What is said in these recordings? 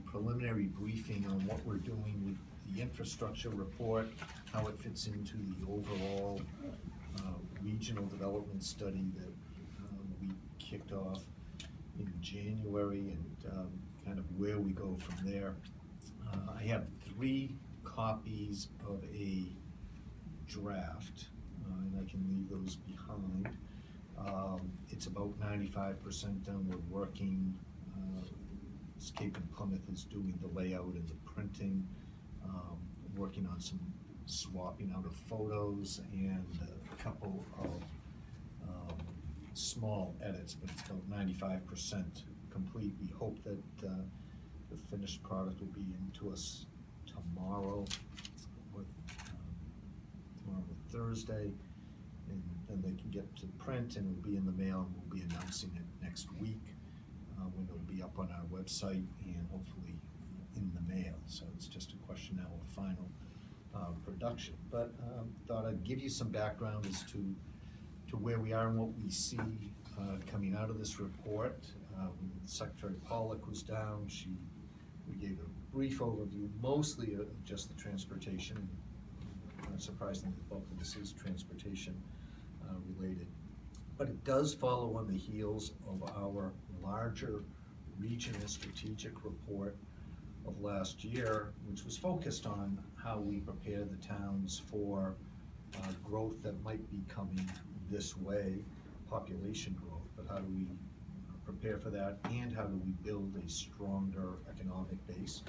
preliminary briefing on what we're doing with the infrastructure report, how it fits into the overall regional development study that we kicked off in January, and kind of where we go from there. I have 3 copies of a draft, and I can leave those behind. It's about 95% done. We're working, Cape and Plymouth is doing the layout and the printing, working on some swapping out of photos and a couple of small edits, but it's about 95% complete. We hope that the finished product will be into us tomorrow or Thursday, and then they can get to print and it'll be in the mail, and we'll be announcing it next week when it'll be up on our website and hopefully in the mail. So it's just a question now of final production. But thought I'd give you some background as to where we are and what we see coming out of this report. When Secretary Pollock was down, we gave a brief overview, mostly of just the transportation. Surprisingly, the bulk of this is transportation related. But it does follow on the heels of our larger regional strategic report of last year, which was focused on how we prepare the towns for growth that might be coming this way, population growth, but how do we prepare for that, and how do we build a stronger economic base.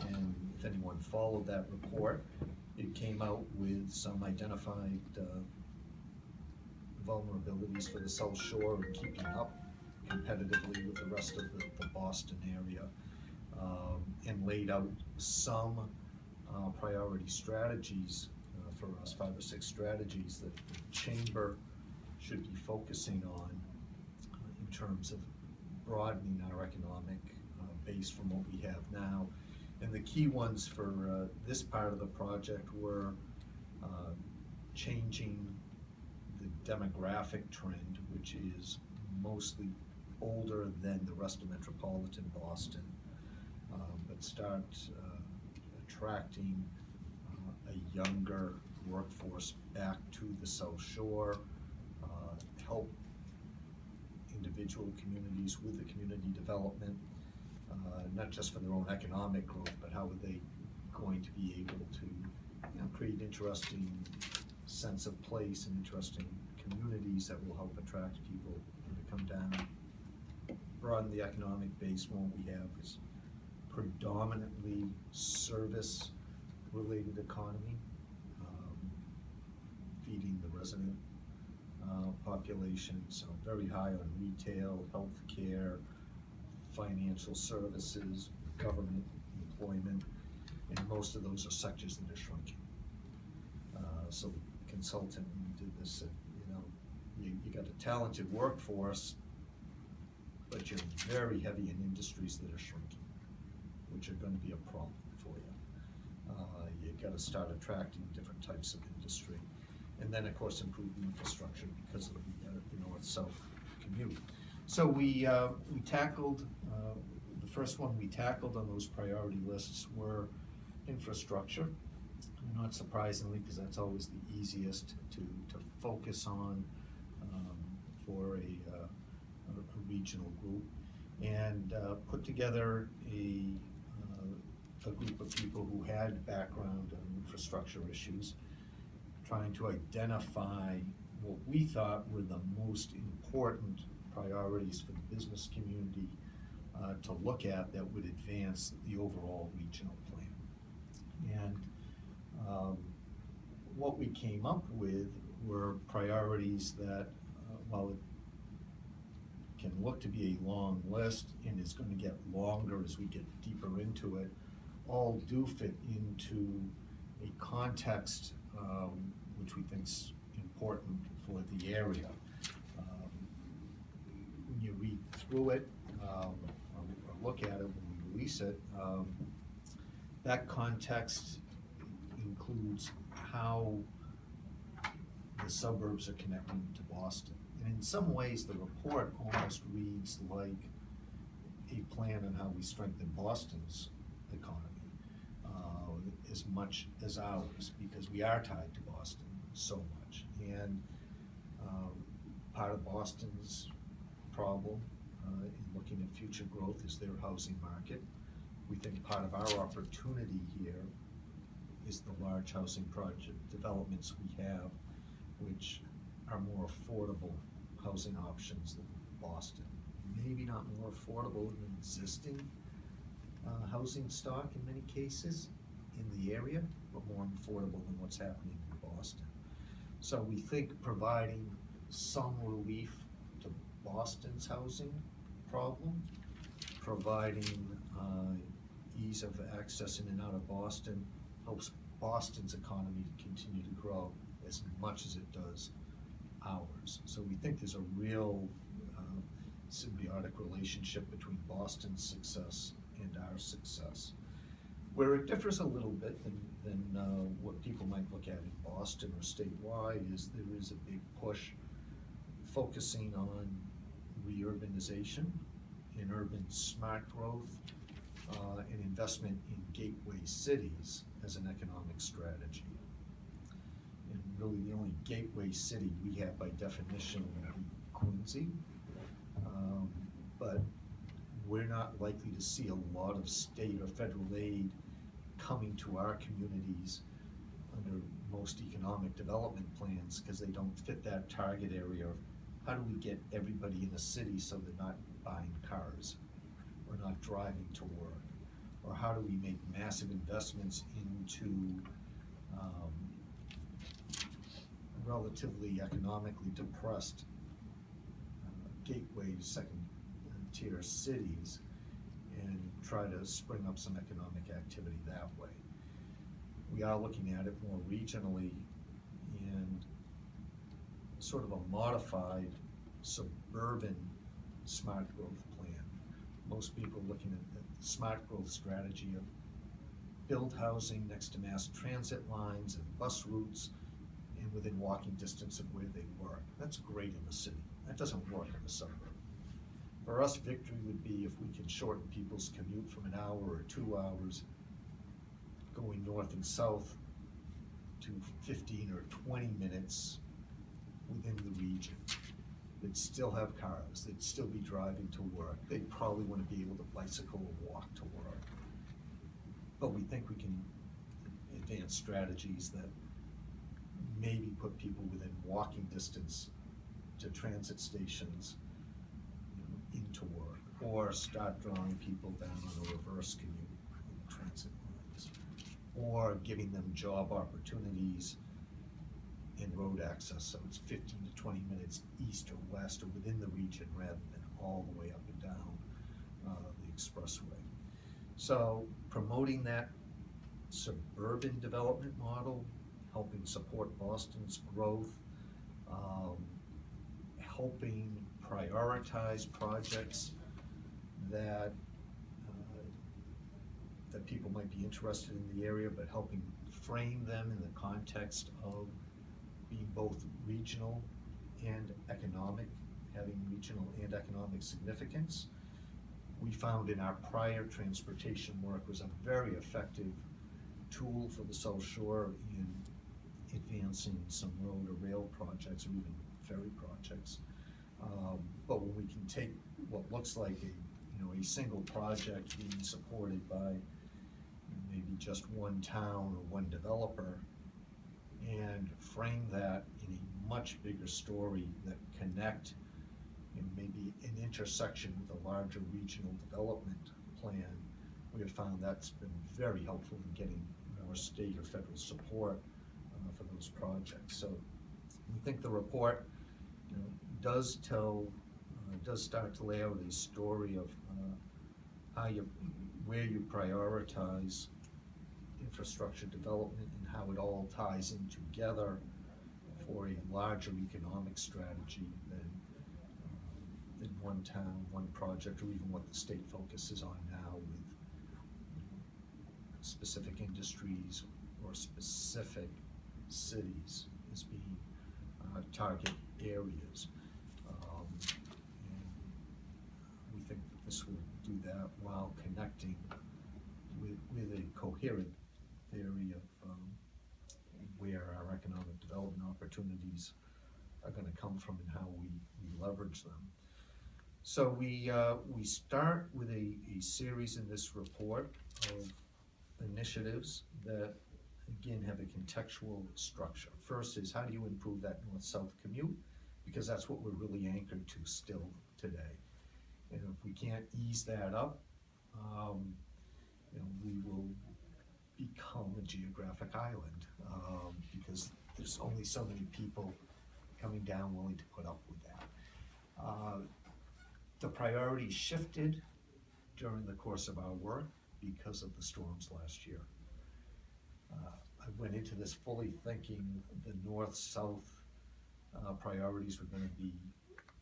And if anyone followed that report, it came out with some identified vulnerabilities for the South Shore and keeping up competitively with the rest of the Boston area, and laid out some priority strategies for us, 5 or 6 strategies that the Chamber should be focusing on in terms of broadening our economic base from what we have now. And the key ones for this part of the project were changing the demographic trend, which is mostly older than the rest of metropolitan Boston, but start attracting a younger workforce back to the South Shore, help individual communities with the community development, not just for their own economic growth, but how are they going to be able to create interesting sense of place and interesting communities that will help attract people to come down. Broaden the economic base. What we have is predominantly service-related economy, feeding the resident population, so very high on retail, healthcare, financial services, government, employment, and most of those are sectors that are shrinking. So the consultant, when we did this, said, you got a talented workforce, but you're very heavy in industries that are shrinking, which are going to be a problem for you. You got to start attracting different types of industry, and then of course improve the infrastructure because of the north-south commute. So we tackled the first one we tackled on those priority lists were infrastructure. Not surprisingly, because that's always the easiest to focus on for a regional group, and put together a group of people who had background on infrastructure issues, trying to identify what we thought were the most important priorities for the business community to look at that would advance the overall regional plan. And what we came up with were priorities that, while it can look to be a long list and is going to get longer as we get deeper into it, all do fit into a context which we think is important for the area. When you read through it or look at it when we release it, that context includes how the suburbs are connecting to Boston. And in some ways, the report almost reads like a plan on how we strengthen Boston's economy as much as ours, because we are tied to Boston so much. And part of Boston's problem in looking at future growth is their housing market. We think part of our opportunity here is the large housing project developments we have, which are more affordable housing options than Boston. Maybe not more affordable than existing housing stock in many cases in the area, but more affordable than what's happening in Boston. So we think providing some relief to Boston's housing problem, providing ease of access in and out of Boston, helps Boston's economy to continue to grow as much as it does ours. So we think there's a real symbiotic relationship between Boston's success and our success. Where it differs a little bit than what people might look at in Boston or statewide is there is a big push focusing on reurbanization and urban smart growth and investment in gateway cities as an economic strategy. And really the only gateway city we have by definition would be Quincy. But we're not likely to see a lot of state or federal aid coming to our communities under most economic development plans because they don't fit that target area of how do we get everybody in the city so they're not buying cars or not driving to work, or how do we make massive investments into relatively economically depressed gateway second tier cities and try to spring up some economic activity that way. We are looking at it more regionally and sort of a modified suburban smart growth plan. Most people are looking at the smart growth strategy of build housing next to mass transit lines and bus routes and within walking distance of where they work. That's great in the city. That doesn't work in the suburb. For us, victory would be if we can shorten people's commute from an hour or 2 hours going north and south to 15 or 20 minutes within the region. They'd still have cars, they'd still be driving to work, they'd probably want to be able to bicycle or walk to work. But we think we can advance strategies that maybe put people within walking distance to transit stations, into work, or start drawing people down on a reverse commute in the transit lines, or giving them job opportunities and road access, so it's 15 to 20 minutes east or west or within the region rather than all the way up and down the expressway. So promoting that suburban development model, helping support Boston's growth, helping prioritize projects that that people might be interested in the area, but helping frame them in the context of being both regional and economic, having regional and economic significance. We found in our prior transportation work was a very effective tool for the South Shore in advancing some road or rail projects or even ferry projects. But when we can take what looks like a single project being supported by maybe just one town or one developer and frame that in a much bigger story that connect maybe an intersection with a larger regional development plan, we have found that's been very helpful in getting more state or federal support for those projects. So we think the report does start to lay out a story of where you prioritize infrastructure development and how it all ties in together for a larger economic strategy than one town, one project, or even what the state focuses on now with specific industries or specific cities as being target areas. And we think that this would do that while connecting with a coherent theory of where our economic development opportunities are gonna come from and how we leverage them. So we start with a series in this report of initiatives that, again, have a contextual structure. First is, how do you improve that north-south commute? Because that's what we're really anchored to still today. And if we can't ease that up, we will become a geographic island, because there's only so many people coming down willing to put up with that. The priorities shifted during the course of our work because of the storms last year. I went into this fully thinking the north-south priorities were gonna be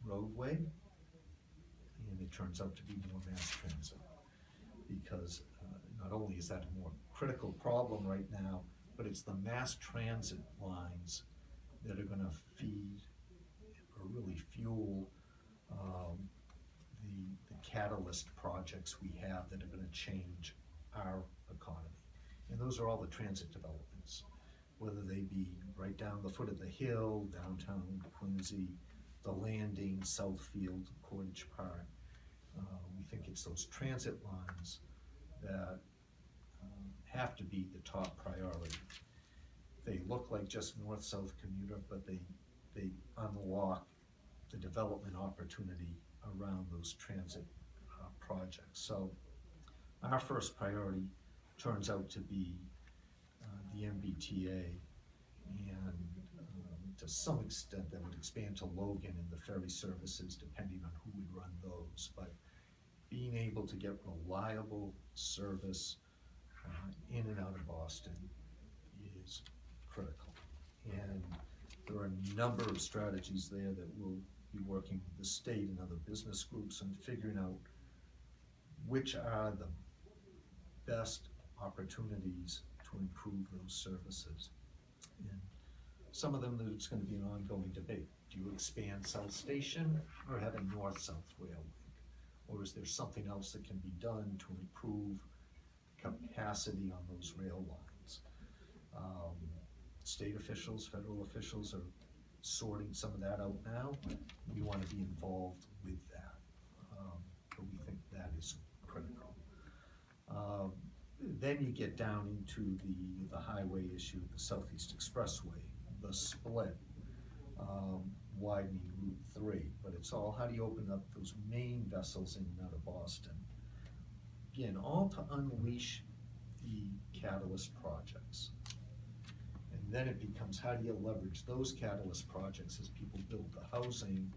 roadway, and it turns out to be more mass transit. Because not only is that a more critical problem right now, but it's the mass transit lines that are gonna feed or really fuel the catalyst projects we have that are gonna change our economy. And those are all the transit developments, whether they be right down the foot of the hill, downtown Quincy, the Landing, Southfield, Portage Park. We think it's those transit lines that have to be the top priority. They look like just north-south commuter, but they unlock the development opportunity around those transit projects. So our first priority turns out to be the MBTA, and to some extent that would expand to Logan and the ferry services depending on who would run those. But being able to get reliable service in and out of Boston is critical. And there are a number of strategies there that we'll be working with the state and other business groups on figuring out which are the best opportunities to improve those services. And some of them, there's gonna be an ongoing debate. Do you expand South Station or have a north-south rail link? Or is there something else that can be done to improve capacity on those rail lines? State officials, federal officials are sorting some of that out now. We wanna be involved with that, but we think that is critical. Then you get down into the highway issue, the Southeast Expressway, the split, widening Route 3, but it's all, how do you open up those main vessels in and out of Boston? Again, all to unleash the catalyst projects. And then it becomes, how do you leverage those catalyst projects as people build the housing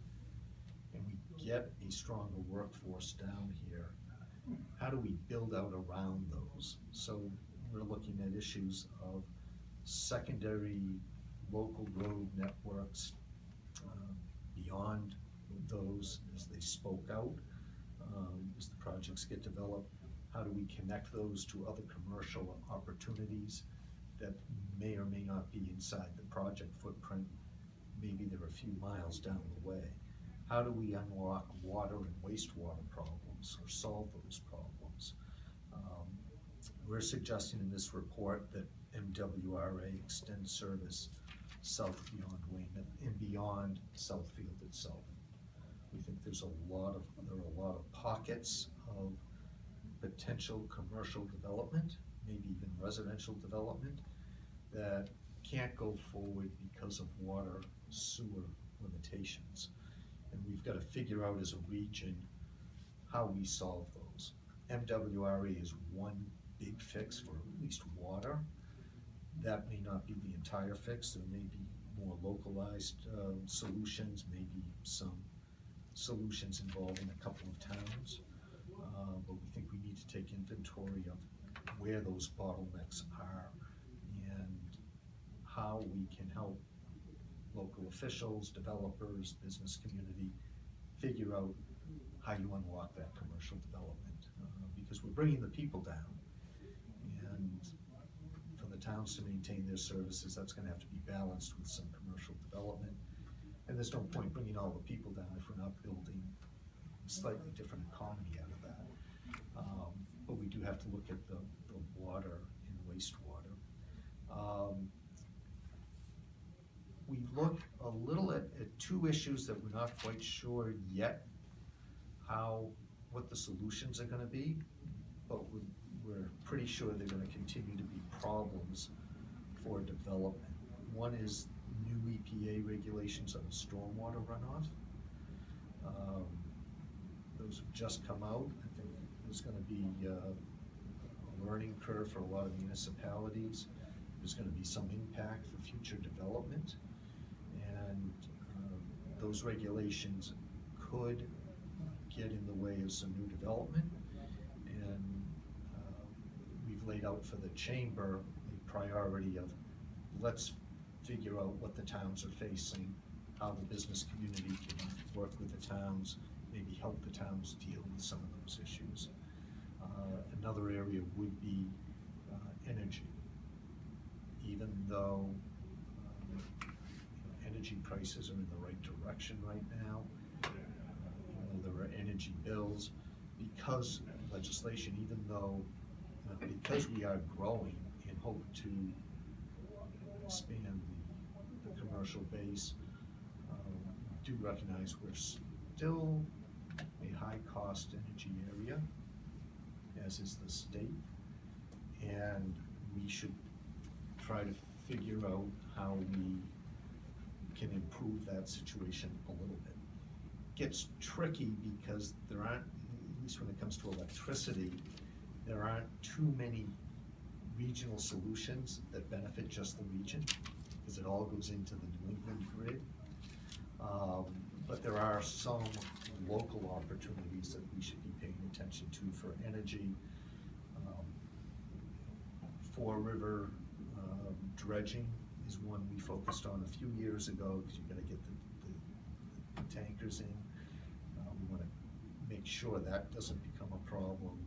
and we get a stronger workforce down here? How do we build out around those? So we're looking at issues of secondary local road networks, beyond those as they spoke out, as the projects get developed. How do we connect those to other commercial opportunities that may or may not be inside the project footprint? Maybe they're a few miles down the way. How do we unlock water and wastewater problems or solve those problems? We're suggesting in this report that MWRA extend service south beyond Weymouth and beyond Southfield itself. We think there are a lot of pockets of potential commercial development, maybe even residential development, that can't go forward because of water, sewer limitations. And we've got to figure out as a region how we solve those. MWRA is one big fix for at least water. That may not be the entire fix. There may be more localized solutions, maybe some solutions involving a couple of towns. But we think we need to take inventory of where those bottlenecks are and how we can help local officials, developers, business community figure out how you unlock that commercial development. Because we're bringing the people down, and for the towns to maintain their services, that's gonna have to be balanced with some commercial development. And there's no point bringing all the people down if we're not building a slightly different economy out of that. But we do have to look at the water and wastewater. We look a little at two issues that we're not quite sure yet what the solutions are gonna be, but we're pretty sure they're gonna continue to be problems for development. One is new EPA regulations on stormwater runoff. Those have just come out. I think there's gonna be a learning curve for a lot of municipalities. There's gonna be some impact for future development. And those regulations could get in the way of some new development. And we've laid out for the chamber a priority of, let's figure out what the towns are facing, how the business community can work with the towns, maybe help the towns deal with some of those issues. Another area would be energy. Even though energy prices are in the right direction right now, even though there are energy bills, because legislation, even though, because we are growing and hope to expand the commercial base, do recognize we're still a high-cost energy area, as is the state, and we should try to figure out how we can improve that situation a little bit. Gets tricky because there aren't, at least when it comes to electricity, there aren't too many regional solutions that benefit just the region, because it all goes into the New England grid. But there are some local opportunities that we should be paying attention to for energy. Four River dredging is one we focused on a few years ago, because you gotta get the tankers in. We wanna make sure that doesn't become a problem.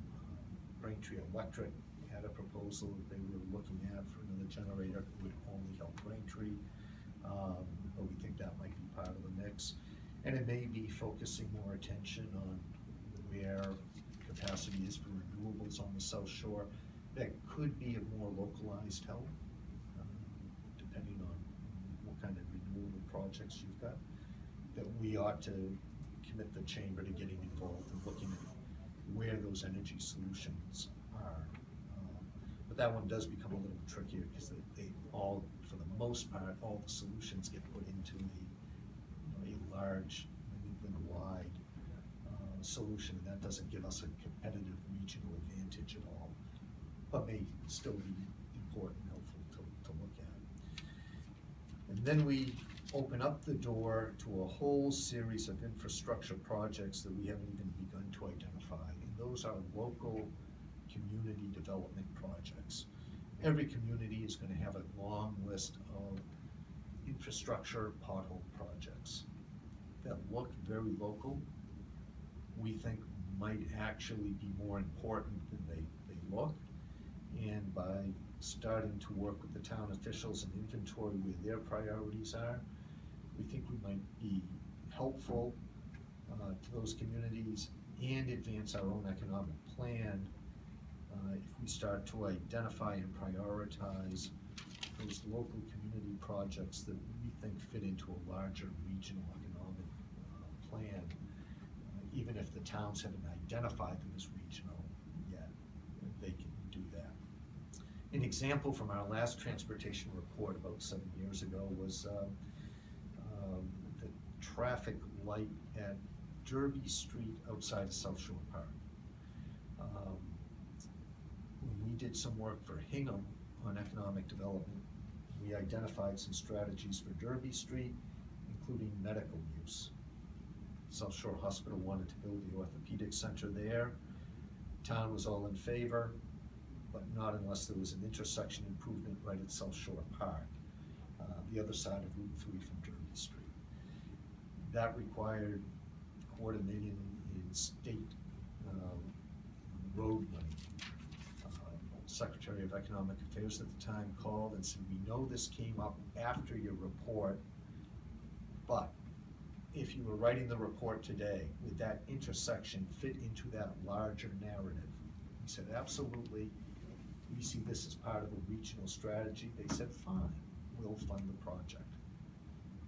Braintree Electric had a proposal that they were looking at for another generator that would only help Braintree, but we think that might be part of the mix. And it may be focusing more attention on where capacity is for renewables on the South Shore. That could be a more localized help, depending on what kind of renewable projects you've got, that we ought to commit the chamber to getting involved and looking at where those energy solutions are. But that one does become a little trickier, because they all, for the most part, all the solutions get put into a large New England-wide solution, and that doesn't give us a competitive regional advantage at all, but may still be important and helpful to look at. And then we open up the door to a whole series of infrastructure projects that we haven't even begun to identify, and those are local community development projects. Every community is going to have a long list of infrastructure pothole projects that look very local. We think might actually be more important than they look. And by starting to work with the town officials and inventory where their priorities are, we think we might be helpful to those communities and advance our own economic plan if we start to identify and prioritize those local community projects that we think fit into a larger regional economic plan, even if the towns haven't identified them as regional yet, they can do that. An example from our last transportation report about 7 years ago was the traffic light at Derby Street outside of South Shore Park. When we did some work for Hingham on economic development, we identified some strategies for Derby Street, including medical use. South Shore Hospital wanted to build the orthopedic center there. Town was all in favor, but not unless there was an intersection improvement right at South Shore Park, the other side of Route 3 from Derby Street. That required $250,000 in state road money. Secretary of Economic Affairs at the time called and said, we know this came up after your report, but if you were writing the report today, would that intersection fit into that larger narrative? We said, absolutely, we see this as part of a regional strategy. They said, fine, we'll fund the project.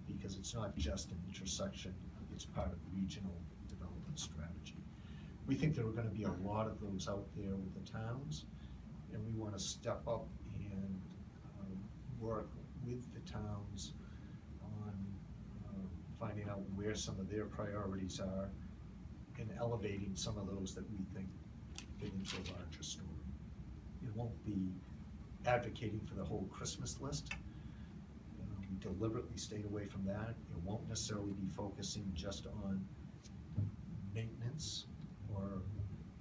Because it's not just an intersection, it's part of regional development strategy. We think there are gonna be a lot of those out there with the towns, and we wanna step up and work with the towns on finding out where some of their priorities are and elevating some of those that we think fit into a larger story. It won't be advocating for the whole Christmas list. We deliberately stayed away from that. It won't necessarily be focusing just on maintenance or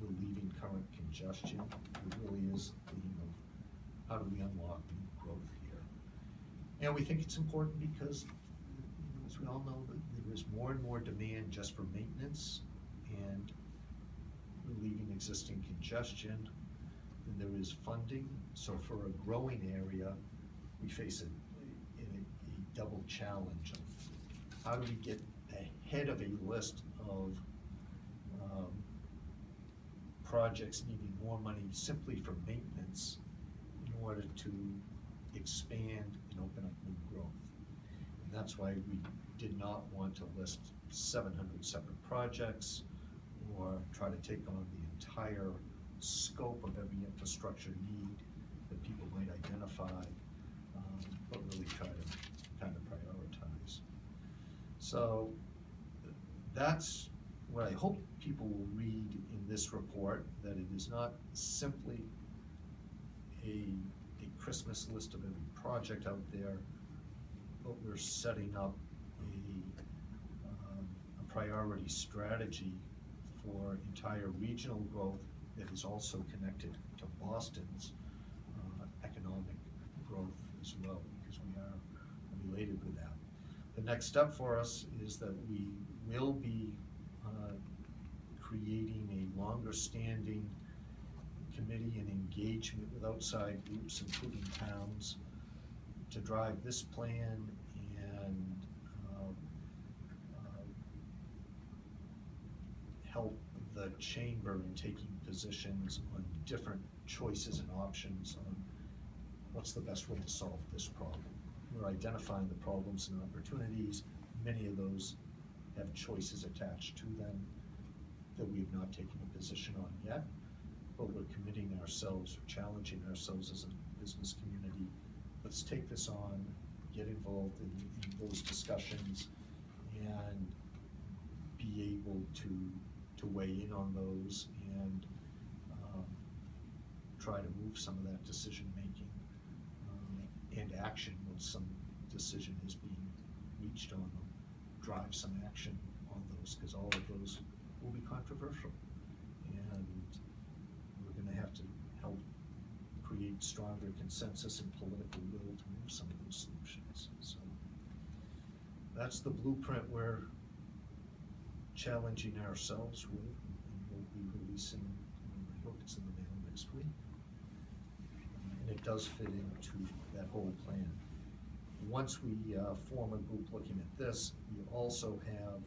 relieving current congestion. It really is the theme of how do we unlock new growth here. And we think it's important because, as we all know, that there is more and more demand just for maintenance and relieving existing congestion than there is funding. So for a growing area, we face a double challenge of how do we get ahead of a list of projects needing more money simply for maintenance in order to expand and open up new growth. And that's why we did not want to list 700 separate projects or try to take on the entire scope of every infrastructure need that people might identify, but really try to kind of prioritize. So that's what I hope people will read in this report, that it is not simply a Christmas list of every project out there, but we're setting up a priority strategy for entire regional growth that is also connected to Boston's economic growth as well, because we are related with that. The next step for us is that we will be creating a longer standing committee and engagement with outside groups, including towns, to drive this plan and help the chamber in taking positions on different choices and options on what's the best way to solve this problem. We're identifying the problems and opportunities. Many of those have choices attached to them that we have not taken a position on yet, but we're committing ourselves or challenging ourselves as a business community. Let's take this on, get involved in those discussions, and be able to weigh in on those and try to move some of that decision making and action once some decision is being reached on them, drive some action on those, because all of those will be controversial, and we're going to have to help create stronger consensus and political will to move some of those solutions. So that's the blueprint we're challenging ourselves with, and we'll be releasing, I hope it's in the mail next week. And it does fit into that whole plan. Once we form a group looking at this, we also have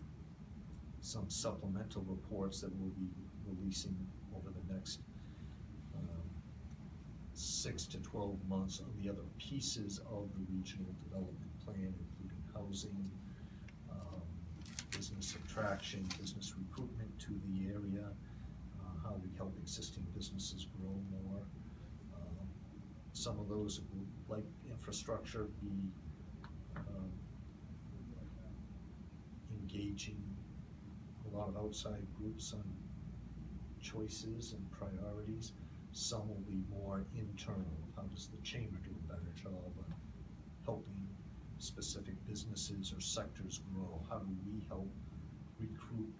some supplemental reports that we'll be releasing over the next 6 to 12 months on the other pieces of the regional development plan, including housing, business attraction, business recruitment to the area, how we help existing businesses grow more. Some of those will, like infrastructure, be engaging a lot of outside groups on choices and priorities. Some will be more internal. How does the chamber do a better job of helping specific businesses or sectors grow? How do we help recruit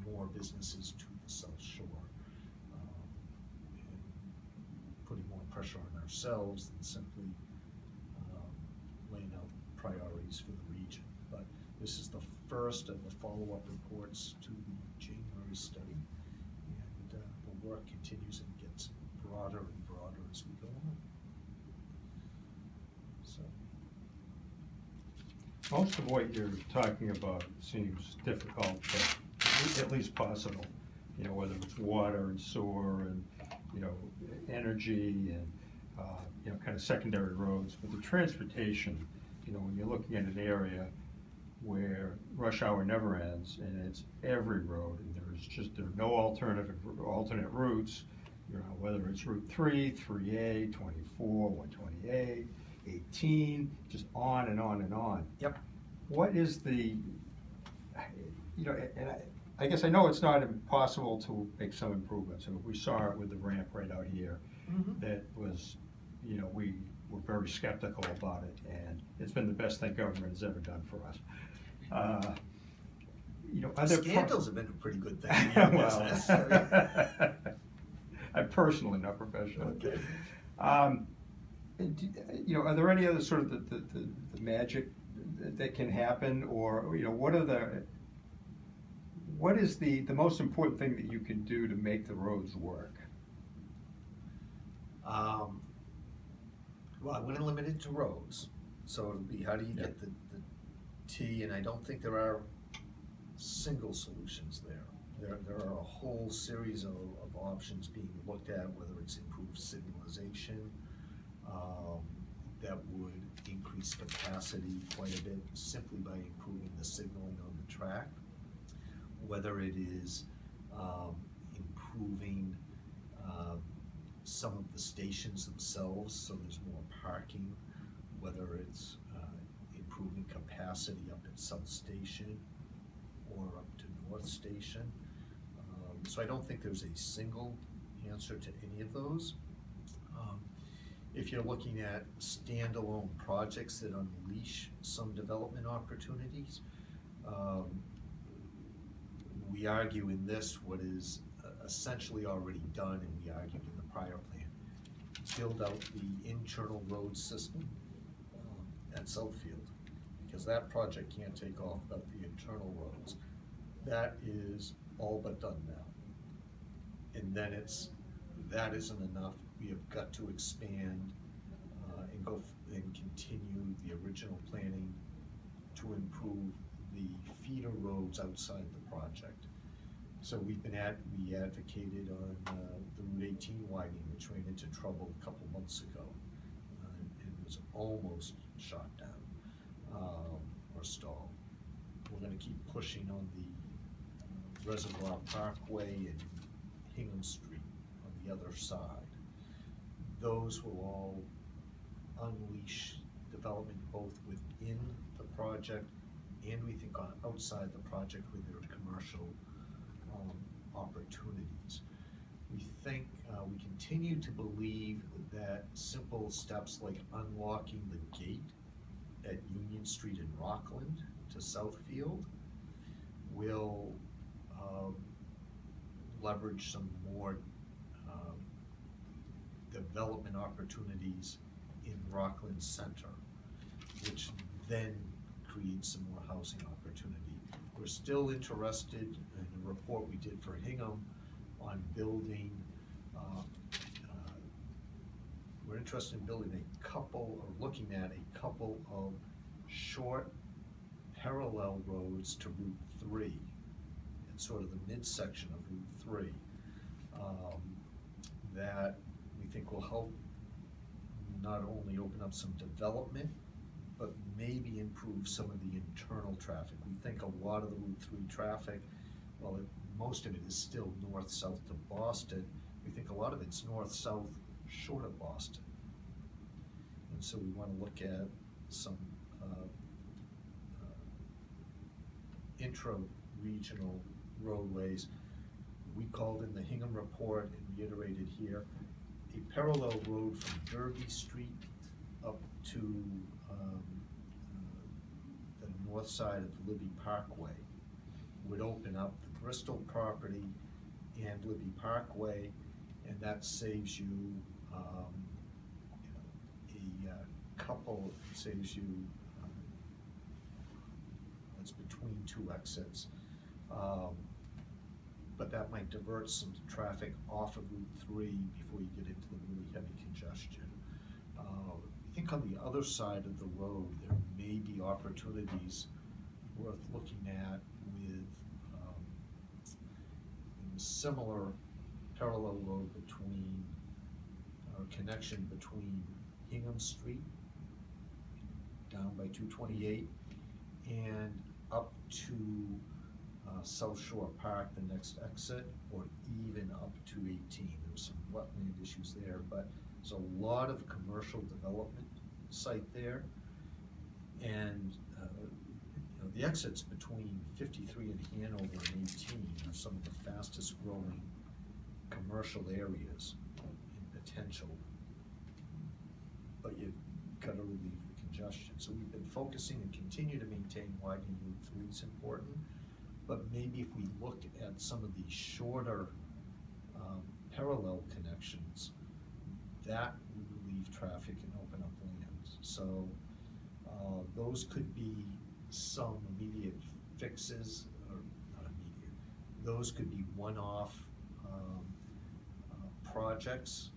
more businesses to the South Shore? And putting more pressure on ourselves than simply laying out priorities for the region. But this is the first of the follow-up reports to the January study, and the work continues and gets broader and broader as we go on. So, most of what you're talking about seems difficult, but at least possible. you know, whether it's water and sewer and, you know, energy and, you know, kind of secondary roads. But the transportation, you know, when you're looking at an area where rush hour never ends and it's every road and there are no alternate routes, you know, whether it's Route 3, 3A, 24, 128, 18, just on and on and on. Yep. What is the, you know, and I guess I know it's not impossible to make some improvements. And we saw it with the ramp right out here. Mhm. That was, you know, we were very skeptical about it, and it's been the best thing government has ever done for us. You know, other Scandals have been a pretty good thing in your well, business. I personally, not professionally. Okay. You know, are there any other sort of the magic that can happen, or, you know, what is the most important thing that you can do to make the roads work? Well, I wouldn't limit it to roads, so it would be how do you get the T, and I don't think there are single solutions there. There are a whole series of options being looked at, whether it's improved signalization, that would increase capacity quite a bit simply by improving the signaling on the track, whether it is improving some of the stations themselves so there's more parking, whether it's improving capacity up at South Station or up to North Station. So I don't think there's a single answer to any of those. If you're looking at standalone projects that unleash some development opportunities, we argue in this what is essentially already done, and we argued in the prior plan. Build out the internal road system at Southfield, because that project can't take off without the internal roads. That is all but done now. And then that isn't enough. We have got to expand and continue the original planning to improve the feeder roads outside the project. So we advocated on the Route 18 widening, which ran into trouble a couple months ago, and was almost shot down or stalled. We're going to keep pushing on the Reservoir Parkway and Hingham Street on the other side. Those will all unleash development both within the project and we think on outside the project with their commercial opportunities. We think, we continue to believe that simple steps like unlocking the gate at Union Street in Rockland to Southfield will leverage some more development opportunities in Rockland Center, which then creates some more housing opportunity. We're still interested in a report we did for Hingham on building, we're interested in building a couple, or looking at a couple of short parallel roads to Route 3, and sort of the midsection of Route 3, that we think will help not only open up some development, but maybe improve some of the internal traffic. We think a lot of the Route 3 traffic, well, most of it is still north-south to Boston. We think a lot of it's north-south short of Boston. And so we want to look at some intra-regional roadways. We called in the Hingham report and reiterated here, a parallel road from Derby Street up to the north side of Libby Parkway would open up the Bristol property and Libby Parkway, and that saves you it's between two exits, but that might divert some traffic off of Route 3 before you get into the really heavy congestion. I think on the other side of the road there may be opportunities worth looking at with similar parallel road between, or connection between Hingham Street down by 228 and up to South Shore Park, the next exit, or even up to 18. There was some wetland issues there, but there's a lot of commercial development site there. And the exits between 53 and Hanover and 18 are some of the fastest growing commercial areas in potential, but you've got to relieve the congestion. So we've been focusing and continue to maintain widening Route 3 is important, but maybe if we looked at some of these shorter parallel connections, that would relieve traffic and open up lanes. So those could be some immediate fixes, or not immediate, those could be one-off projects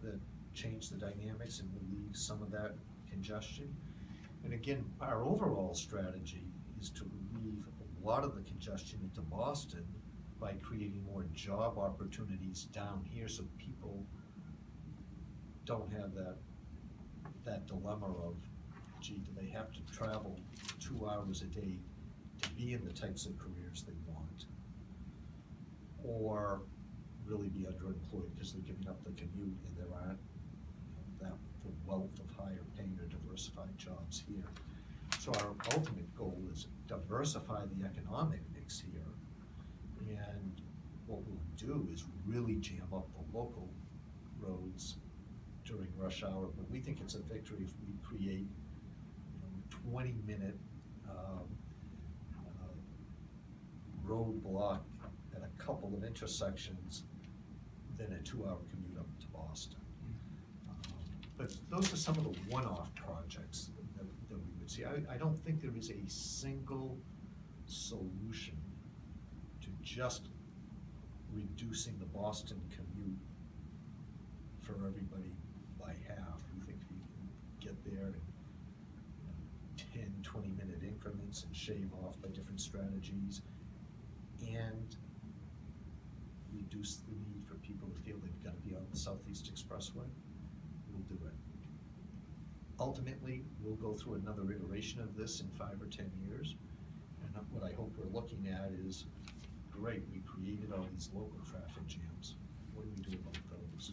that change the dynamics and relieve some of that congestion. And again, our overall strategy is to relieve a lot of the congestion into Boston by creating more job opportunities down here, so people don't have that dilemma of, gee, do they have to travel 2 hours a day to be in the types of careers they want, or really be underemployed because they're giving up the commute and there aren't the wealth of higher paying or diversified jobs here. So our ultimate goal is diversify the economic mix here, and what we'll do is really jam up the local roads during rush hour. But we think it's a victory if we create 20-minute roadblock at a couple of intersections than a 2-hour commute up to Boston. But those are some of the one-off projects that we would see. I don't think there is a single solution to just reducing the Boston commute for everybody by half. We think we can get there in 10, 20-minute increments and shave off by different strategies and reduce the need for people to feel they've got to be on the Southeast Expressway. We'll do it. Ultimately, we'll go through another iteration of this in 5 or 10 years. And what I hope we're looking at is, great, we created all these local traffic jams. What do we do about those?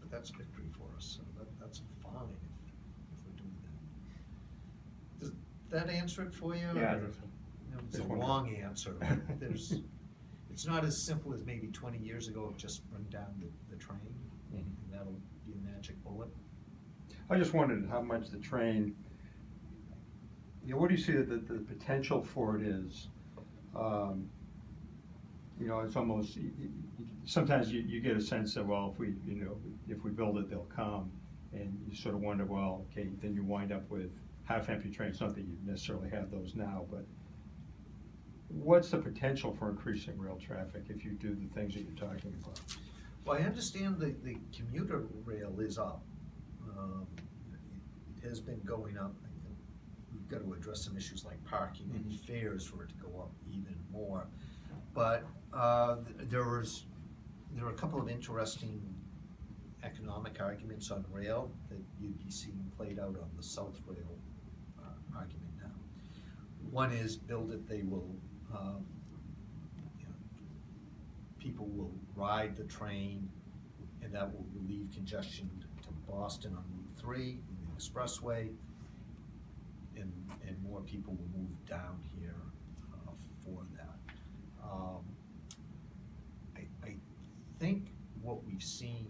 But that's victory for us, so that's fine if we're doing that. Does that answer it for you? Yeah. It's a long answer, but it's not as simple as maybe 20 years ago, just bring down the train, and that'll be a magic bullet. I just wondered how much the train, what do you see that the potential for it is? It's almost, sometimes you get a sense that, well, if we build it, they'll come, and you sort of wonder, well, okay, then you wind up with half-empty trains. Not that you necessarily have those now, but what's the potential for increasing rail traffic if you do the things that you're talking about? Well, I understand the commuter rail is up. It has been going up. I think we've got to address some issues like parking and fares for it to go up even more. But there are a couple of interesting economic arguments on rail that you'd be seeing played out on the South Rail argument now. One is, build it, they will, people will ride the train, and that will relieve congestion to Boston on Route 3 and the expressway, and more people will move down here for that. I think what we've seen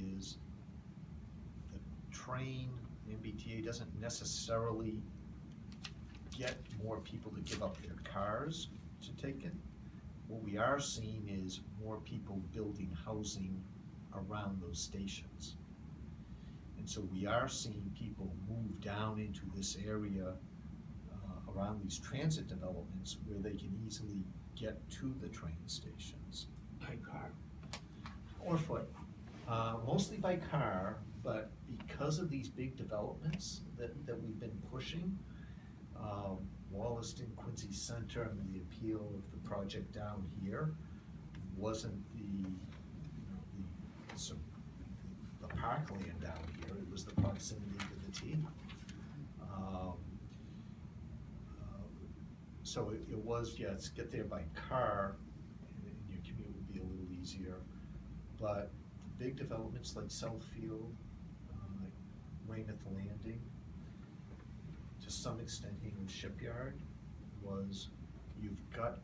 is the train, the MBTA doesn't necessarily get more people to give up their cars to take it. What we are seeing is more people building housing around those stations. And so we are seeing people move down into this area around these transit developments where they can easily get to the train stations. By car. Or foot. Mostly by car, but because of these big developments that we've been pushing, Wollaston, Quincy Center, and the appeal of the project down here, wasn't the parkland down here, it was the proximity to the T. So it was, yes, get there by car, and your commute would be a little easier. But big developments like Southfield, like Weymouth Landing, to some extent Hingham Shipyard, was you've got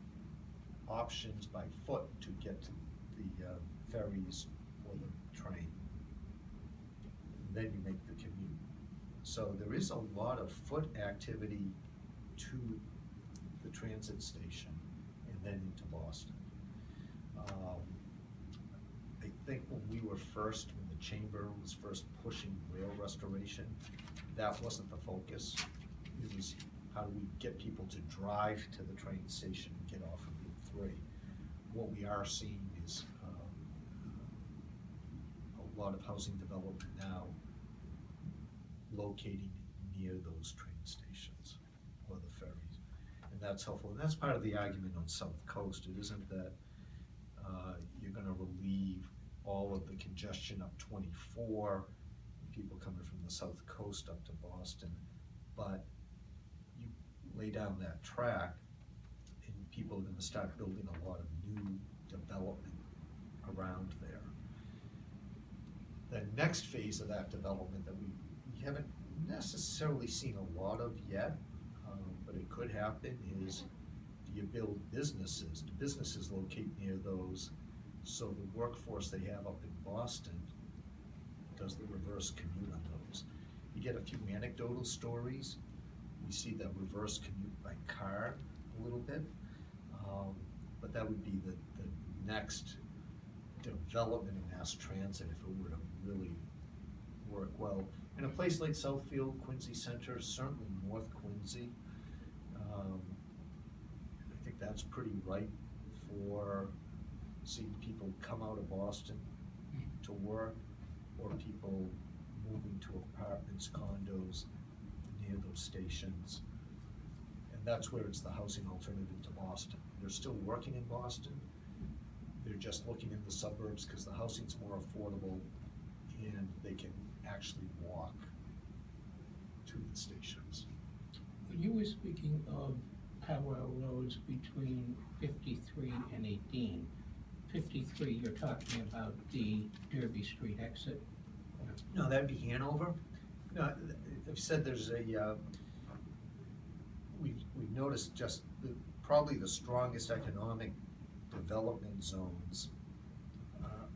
options by foot to get to the ferries or the train. And then you make the commute. So there is a lot of foot activity to the transit station and then into Boston. I think when the chamber was first pushing rail restoration, that wasn't the focus. It was, how do we get people to drive to the train station and get off of Route 3? What we are seeing is a lot of housing development now locating near those train stations or the ferries. And that's helpful. And that's part of the argument on South Coast. It isn't that you're gonna relieve all of the congestion up 24, people coming from the South Coast up to Boston, but you lay down that track and people are gonna start building a lot of new development around there. The next phase of that development that we haven't necessarily seen a lot of yet, but it could happen, is do you build businesses? Do businesses locate near those, so the workforce they have up in Boston does the reverse commute on those? You get a few anecdotal stories. We see that reverse commute by car a little bit, but that would be the next development in mass transit if it were to really work well. In a place like Southfield, Quincy Center, certainly North Quincy, I think that's pretty ripe for seeing people come out of Boston to work, or people moving to apartments, condos near those stations. And that's where it's the housing alternative to Boston. They're still working in Boston, they're just looking in the suburbs because the housing's more affordable and they can actually walk to the stations. When you were speaking of parallel roads between 53 and 18, 53, you're talking about the Derby Street exit? No, that'd be Hanover. No, I've said there's we've noticed just probably the strongest economic development zones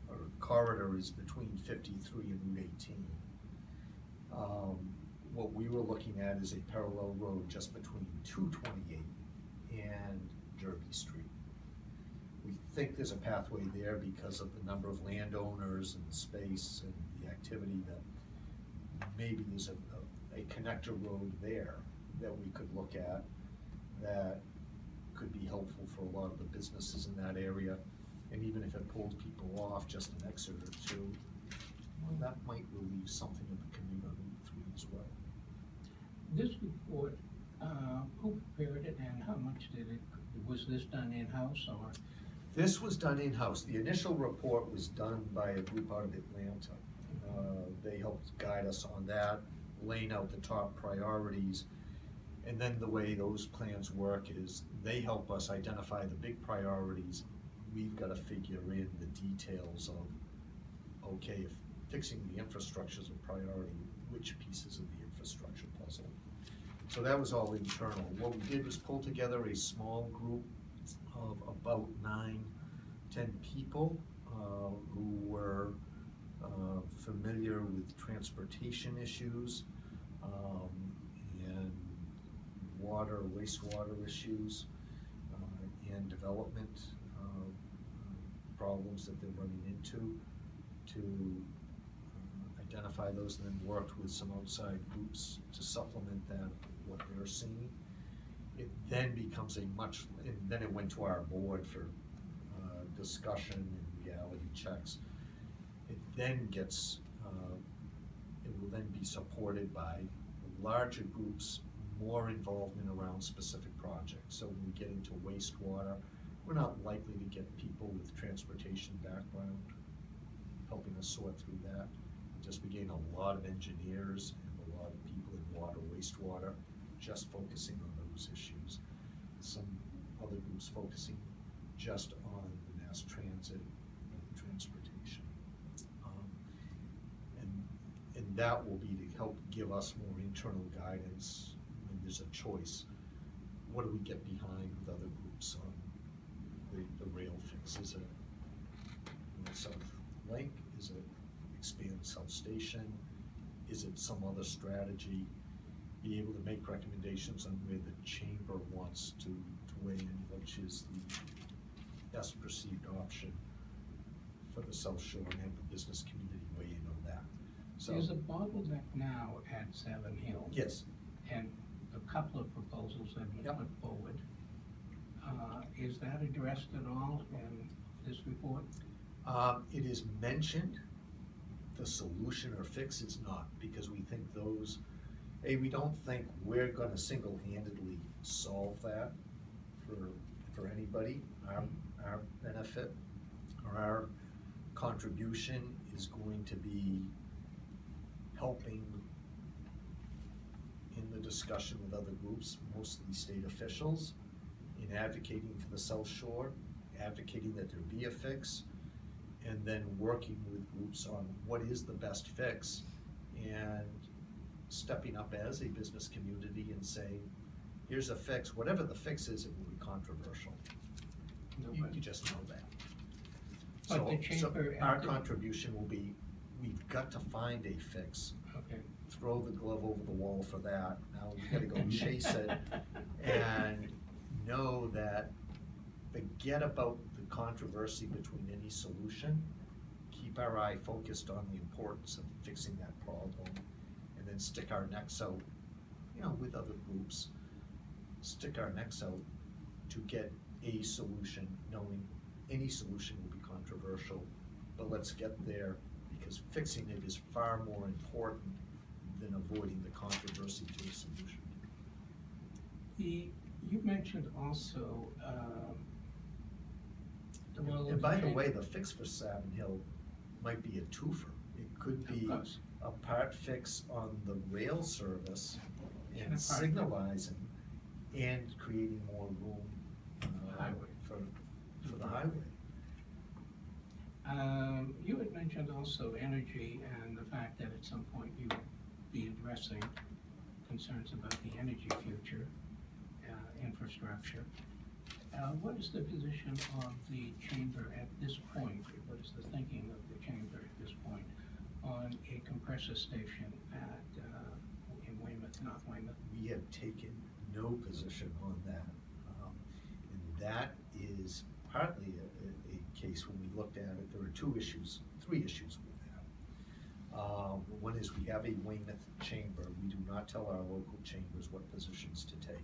or corridor is between 53 and Route 18. What we were looking at is a parallel road just between 228 and Derby Street. We think there's a pathway there because of the number of landowners and space and the activity, that maybe there's a connector road there that we could look at that could be helpful for a lot of the businesses in that area. And even if it pulled people off just an exit or two, well, that might relieve something of the commute on Route 3 as well. This report, who prepared it and how much was this done in-house or? This was done in-house. The initial report was done by a group out of Atlanta. They helped guide us on that, laying out the top priorities. And then the way those plans work is they help us identify the big priorities. We've got to figure in the details of, okay, if fixing the infrastructure is a priority, which pieces of the infrastructure puzzle. So that was all internal. What we did was pull together a small group of about 9-10 people who were familiar with transportation issues and water, wastewater issues and development problems that they're running into, to identify those, and then worked with some outside groups to supplement that, what they're seeing. It then becomes and then it went to our board for discussion and reality checks. It then gets, it will then be supported by larger groups, more involvement around specific projects. So when we get into wastewater, we're not likely to get people with transportation background helping us sort through that. Just we gain a lot of engineers and a lot of people in water, wastewater, just focusing on those issues. Some other groups focusing just on the mass transit and transportation. And that will be to help give us more internal guidance when there's a choice. What do we get behind with other groups on the rail fix? Is it North-South Link? Is it expand South Station? Is it some other strategy? Be able to make recommendations on where the chamber wants to weigh in, which is the best perceived option for the South Shore, and have the business community weigh in on that. So There's a bottleneck now at Savin Hill. yes, And a couple of proposals have been Yep. put forward. Is that addressed at all in this report? it is mentioned. The solution or fix is not, because we think those, we don't think we're gonna single-handedly solve that for anybody. Our benefit or our contribution is going to be helping in the discussion with other groups, mostly state officials, in advocating for the South Shore, advocating that there be a fix, and then working with groups on what is the best fix, and stepping up as a business community and saying, here's a fix. Whatever the fix is, it will be controversial. You just know that. But the So chamber our at the- contribution will be, we've got to find a fix. Okay. Throw the glove over the wall for that. Now we gotta go chase it and know that, forget about the controversy between any solution. Keep our eye focused on the importance of fixing that problem, and then stick our necks out, with other groups. Stick our necks out to get a solution, knowing any solution will be controversial, but let's get there, because fixing it is far more important than avoiding the controversy to a solution. You mentioned also, the role of And by the chamber- way, the fix for Savin Hill might be a twofer. It could Of be course. a part fix on the rail service And a and part- signalizing and creating more room Highway. for the highway. You had mentioned also energy and the fact that at some point you would be addressing concerns about the energy future, infrastructure. What is the position of the chamber at this point? What is the thinking of the chamber at this point on a compressor station in Weymouth, North Weymouth? We have taken no position on that. And that is partly a case when we looked at it, there were three issues with that. One is we have a Weymouth chamber. We do not tell our local chambers what positions to take.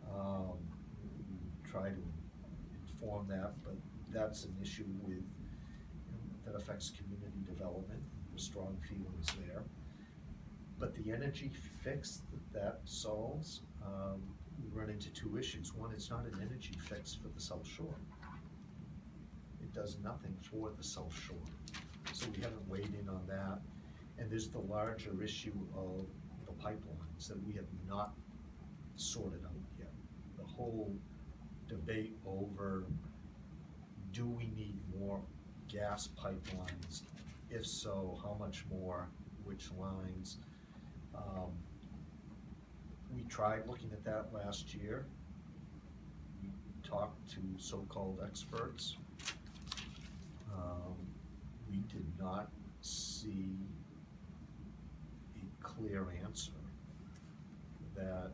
We try to inform that, but that's an issue with, that affects community development. There's strong feelings there. But the energy fix that solves, we run into two issues. One, it's not an energy fix for the South Shore. It does nothing for the South Shore. So we haven't weighed in on that. And there's the larger issue of the pipelines that we have not sorted out yet. The whole debate over, do we need more gas pipelines? If so, how much more, which lines? We tried looking at that last year. We talked to so-called experts. We did not see a clear answer that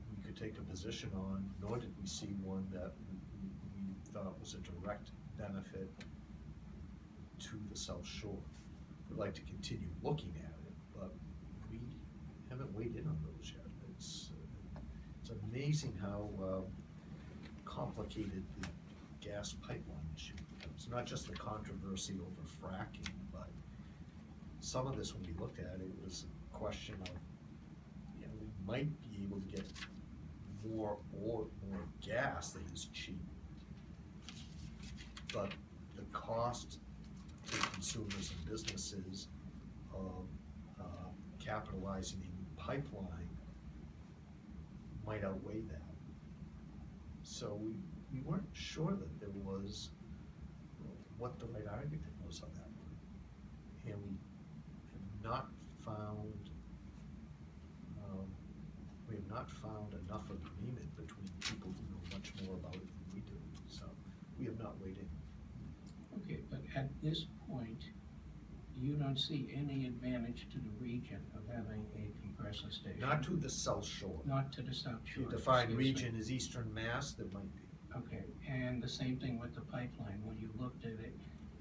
we could take a position on, nor did we see one that we thought was a direct benefit to the South Shore. We'd like to continue looking at it, but we haven't weighed in on those yet. It's amazing how complicated the gas pipeline issue becomes. Not just the controversy over fracking, but some of this, when we looked at it, was a question of, we might be able to get more oil, more gas that is cheap. But the cost to consumers and businesses of capitalizing a new pipeline might outweigh that. So we weren't sure that there was what the right argument was on that one. And we have not found, enough agreement between people who know much more about it than we do. So we have not weighed in. Okay, but at this point, you don't see any advantage to the region of having a compressor station? Not to the South Shore. Not to the South If Shore? you define excuse me. region as Eastern Mass, there might be. Okay, and the same thing with the pipeline. When you looked at it,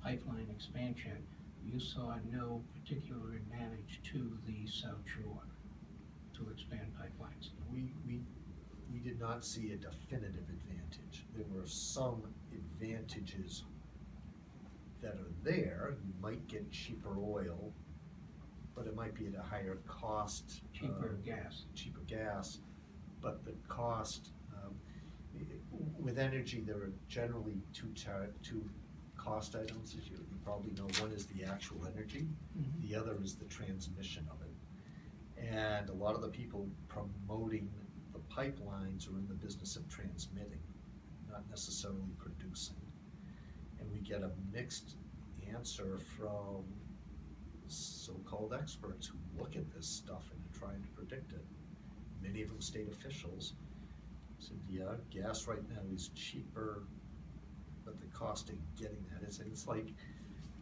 pipeline expansion, you saw no particular advantage to the South Shore to expand pipelines? We did not see a definitive advantage. There were some advantages that are there. You might get cheaper oil, but it might be at a higher cost. Cheaper gas. Cheaper gas, but the cost, with energy, there are generally two cost items, as you probably know. One is the actual energy, Mhm. the other is the transmission of it. And a lot of the people promoting the pipelines are in the business of transmitting, not necessarily producing. And we get a mixed answer from so-called experts who look at this stuff and are trying to predict it. Many of them state officials said, yeah, gas right now is cheaper, but the cost of getting that is, and it's like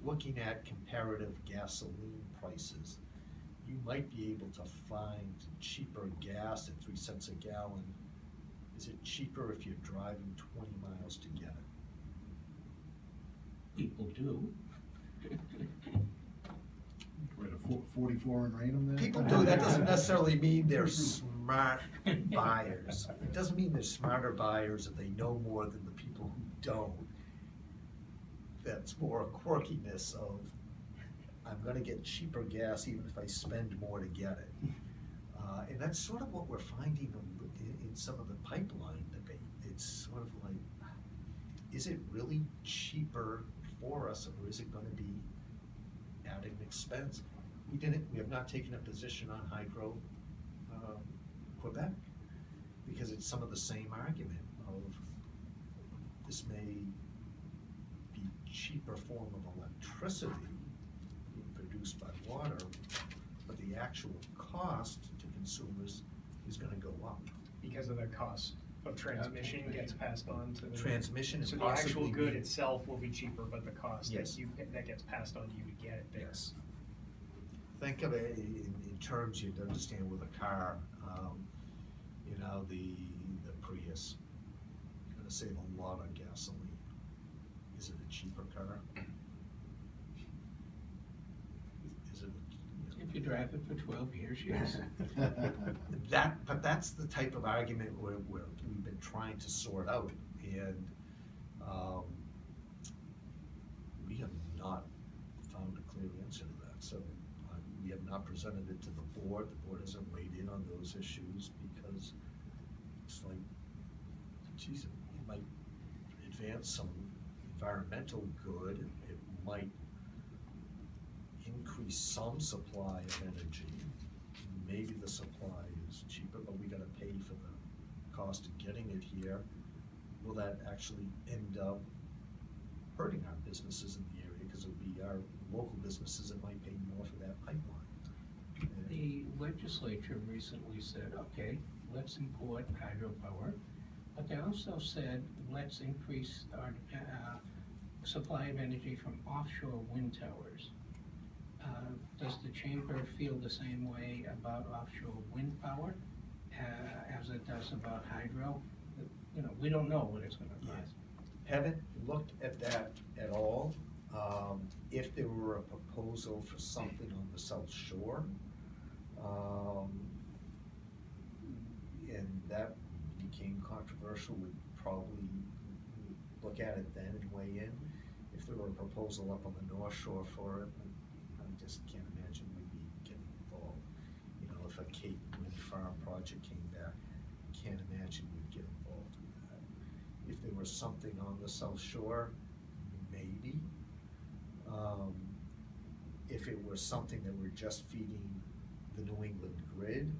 looking at comparative gasoline prices. You might be able to find cheaper gas at 3 cents a gallon. Is it cheaper if you're driving 20 miles to get it? People do. We're at a 44 in Raynham then? People do, that doesn't necessarily mean they're smart buyers. It doesn't mean they're smarter buyers and they know more than the people who don't. That's more a quirkiness of, I'm gonna get cheaper gas even if I spend more to get it. And that's sort of what we're finding in some of the pipeline debate. It's sort of like, is it really cheaper for us, or is it gonna be adding expense? We have not taken a position on Hydro Quebec, because it's some of the same argument of, this may be cheaper form of electricity being produced by water, but the actual cost to consumers is gonna go up. Because of the cost of transmission gets passed on to the. Transmission and So the actual possibly good the- itself will be cheaper, but the cost Yes. that gets passed on to you to get it there. Yes. Think of it in terms you'd understand with a car, you know, the Prius, gonna save a lot on gasoline. Is it a cheaper car? Is it, If you drive it for 12 years, yes. but that's the type of argument where we've been trying to sort out, and, we have not found a clear answer to that, so we have not presented it to the board hasn't weighed in on those issues, because it's like, geez, it might advance some environmental good, it might increase some supply of energy, maybe the supply is cheaper, but we gotta pay for the cost of getting it here. Will that actually end up hurting our businesses in the area, because it'll be our local businesses that might pay more for that pipeline? And The legislature recently said, okay, let's import hydropower, but they also said, let's increase our supply of energy from offshore wind towers. Does the chamber feel the same way about offshore wind power as it does about hydro? You know, we don't know what it's gonna cost. haven't looked at that at all. If there were a proposal for something on the South Shore, and that became controversial, we'd probably look at it then and weigh in. If there were a proposal up on the North Shore for it, I just can't imagine we'd be getting involved. You know, if a Cape Wind Farm project came back, can't imagine we'd get involved with that. If there was something on the South Shore, maybe. If it was something that we're just feeding the New England grid,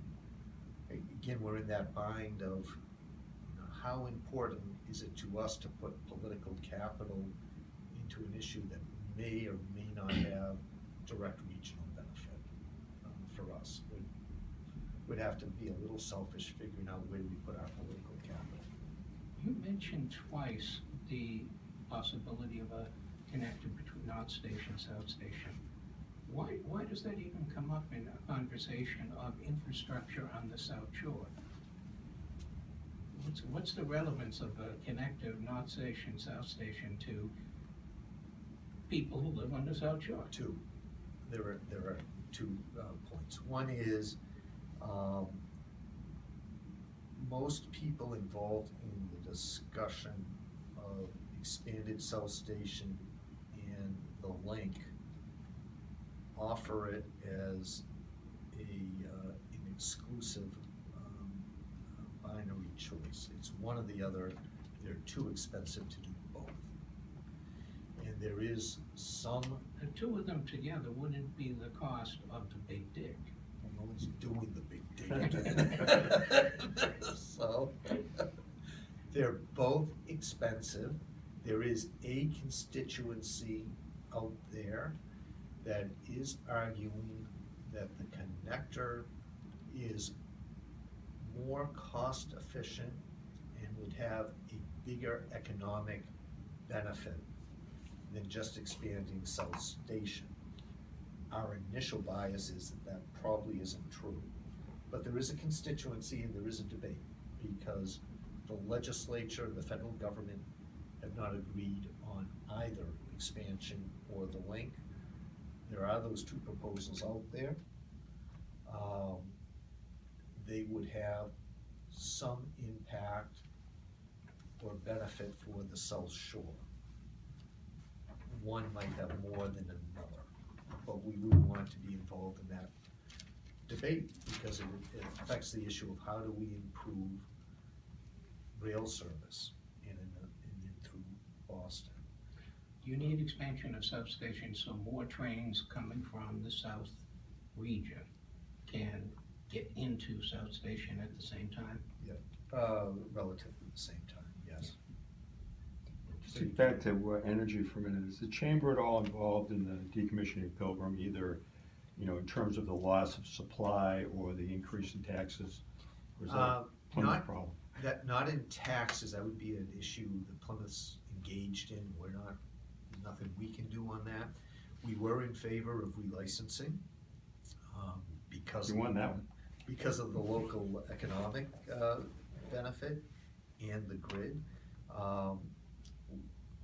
again, we're in that bind of, you know, how important is it to us to put political capital into an issue that may or may not have direct regional benefit for us. We'd have to be a little selfish figuring out where do we put our political capital. You mentioned twice the possibility of a connector between North Station, South Station. Why does that even come up in a conversation of infrastructure on the South Shore? What's the relevance of a connector of North Station, South Station to people who live on the South Shore? There are 2 points. One is, most people involved in the discussion of expanded South Station and the link offer it as an exclusive binary choice. It's one or the other. They're too expensive to do both. And there is some, The two of them together wouldn't be the cost of the Big Dig. no one's doing the big dig. So, they're both expensive. There is a constituency out there that is arguing that the connector is more cost efficient and would have a bigger economic benefit than just expanding South Station. Our initial bias is that that probably isn't true. But there is a constituency and there is a debate because the legislature and the federal government have not agreed on either expansion or the link. There are those 2 proposals out there. They would have some impact or benefit for the South Shore. One might have more than another, but we wouldn't want to be involved in that debate because it affects the issue of how do we improve rail service in and through Boston. You need expansion of substations so more trains coming from the south region can get into South Station at the same time? Relatively the same time, yes. Just to get back to energy for a minute, is the chamber at all involved in the decommissioning of Pilgrim, either, you know, in terms of the loss of supply or the increase in taxes? Or is that Plymouth problem? Not in taxes, that would be an issue that Plymouth's engaged in. There's nothing we can do on that. We were in favor of relicensing, because. You won that one. Because of the local economic benefit and the grid.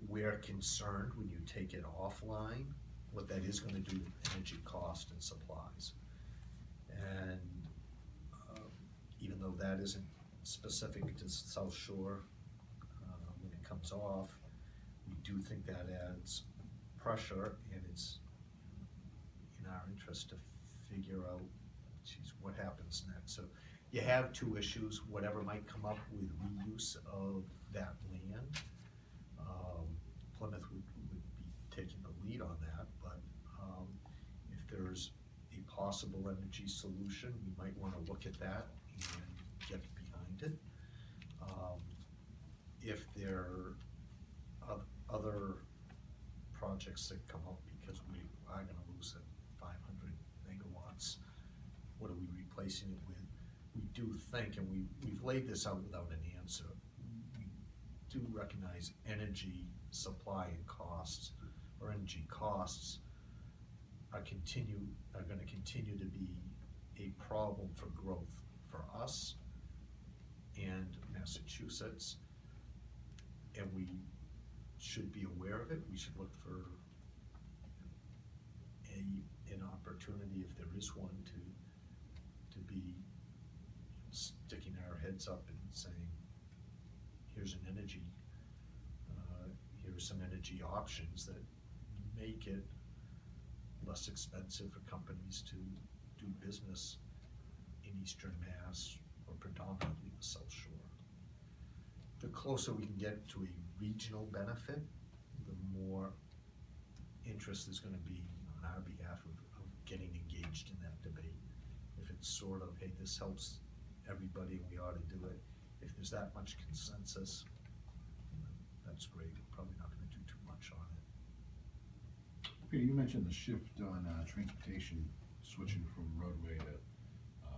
We're concerned when you take it offline, what that is gonna do to energy cost and supplies. And even though that isn't specific to South Shore, when it comes off, we do think that adds pressure, and it's in our interest to figure out, what happens next. So you have 2 issues, whatever might come up with reuse of that land. Plymouth would be taking the lead on that, but if there's a possible energy solution, we might want to look at that and get behind it. If there are other projects that come up because we are going to lose it 500 megawatts, what are we replacing it with? We do think, and we've laid this out without an answer, we do recognize energy supply and costs, or energy costs, are going to continue to be a problem for growth for us and Massachusetts, and we should be aware of it. We should look for an opportunity, if there is one, to be sticking our heads up and saying, here's an energy, here's some energy options that make it less expensive for companies to do business in Eastern Mass or predominantly the South Shore. The closer we can get to a regional benefit, the more interest is gonna be on our behalf of getting engaged in that debate. If it's sort of, hey, this helps everybody and we ought to do it, if there's that much consensus, that's great. We're probably not gonna do too much on it. Peter, you mentioned the shift on transportation, switching from roadway to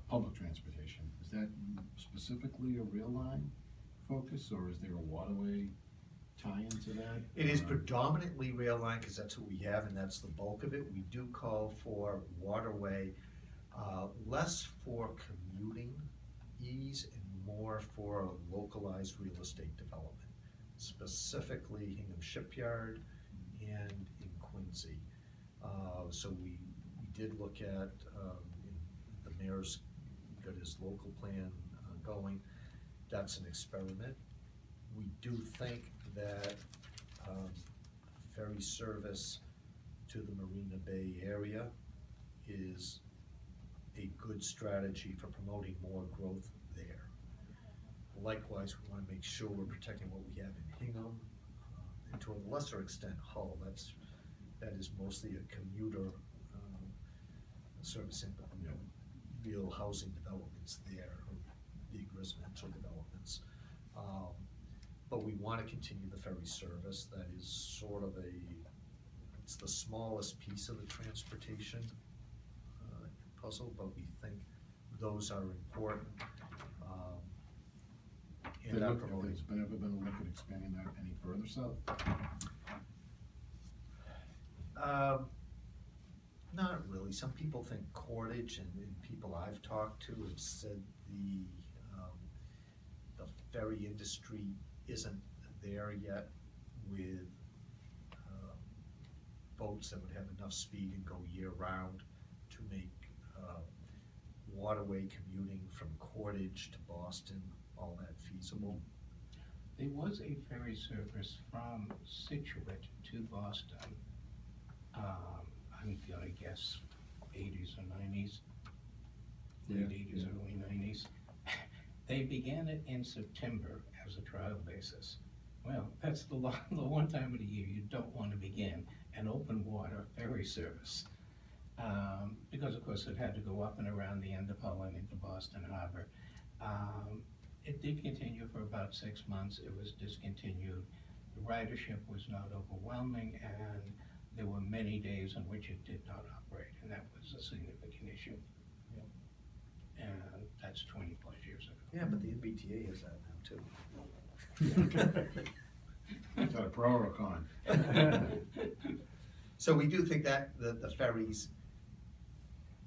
public transportation. Is that specifically a rail line focus, or is there a waterway tie into that? It is predominantly rail line, because that's what we have, and that's the bulk of it. We do call for waterway, less for commuting ease and more for localized real estate development, specifically Hingham Shipyard and in Quincy. So we did look at, the mayor's got his local plan going. That's an experiment. We do think that ferry service to the Marina Bay area is a good strategy for promoting more growth there. Likewise, we want to make sure we're protecting what we have in Hingham, and to a lesser extent Hull. That is mostly a commuter servicing, real housing developments there, or big residential developments. But we want to continue the ferry service. That is sort of it's the smallest piece of the transportation puzzle, but we think those are important. And Has are there promoting. ever been a look at expanding that any further south? Not really. Some people think Cordage, and people I've talked to have said the ferry industry isn't there yet with boats that would have enough speed and go year-round to make waterway commuting from Cordage to Boston, all that feasible. There was a ferry service from Situate to Boston, I'm gonna guess 80s or 90s, late 80s, early 90s. They began it in September as a trial basis. Well, that's the one time of the year you don't want to begin an open water ferry service. Because of course it had to go up and around the end of Hull and into Boston Harbor. It did continue for about 6 months. It was discontinued. The ridership was not overwhelming, and there were many days on which it did not operate, and that was a significant issue. And that's 20 plus years ago. Yeah, but the MBTA has that now too. Is that a pro or a con? So we do think that the ferries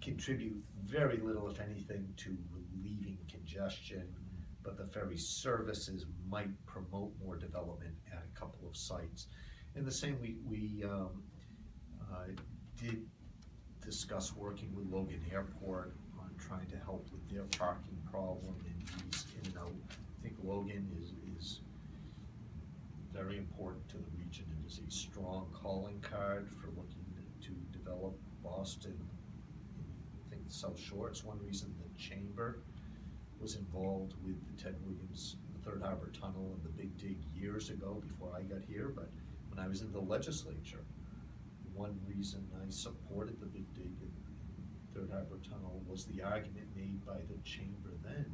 contribute very little, if anything, to relieving congestion, but the ferry services might promote more development at a couple of sites. And the same, we did discuss working with Logan Airport on trying to help with their parking problem and ease in and out. I think Logan is very important to the region. It is a strong calling card for looking to develop Boston. I think the South Shore. It's one reason the Chamber was involved with the Ted Williams, the Third Harbor Tunnel and the Big Dig years ago before I got here. But when I was in the legislature, one reason I supported the Big Dig and Third Harbor Tunnel was the argument made by the Chamber then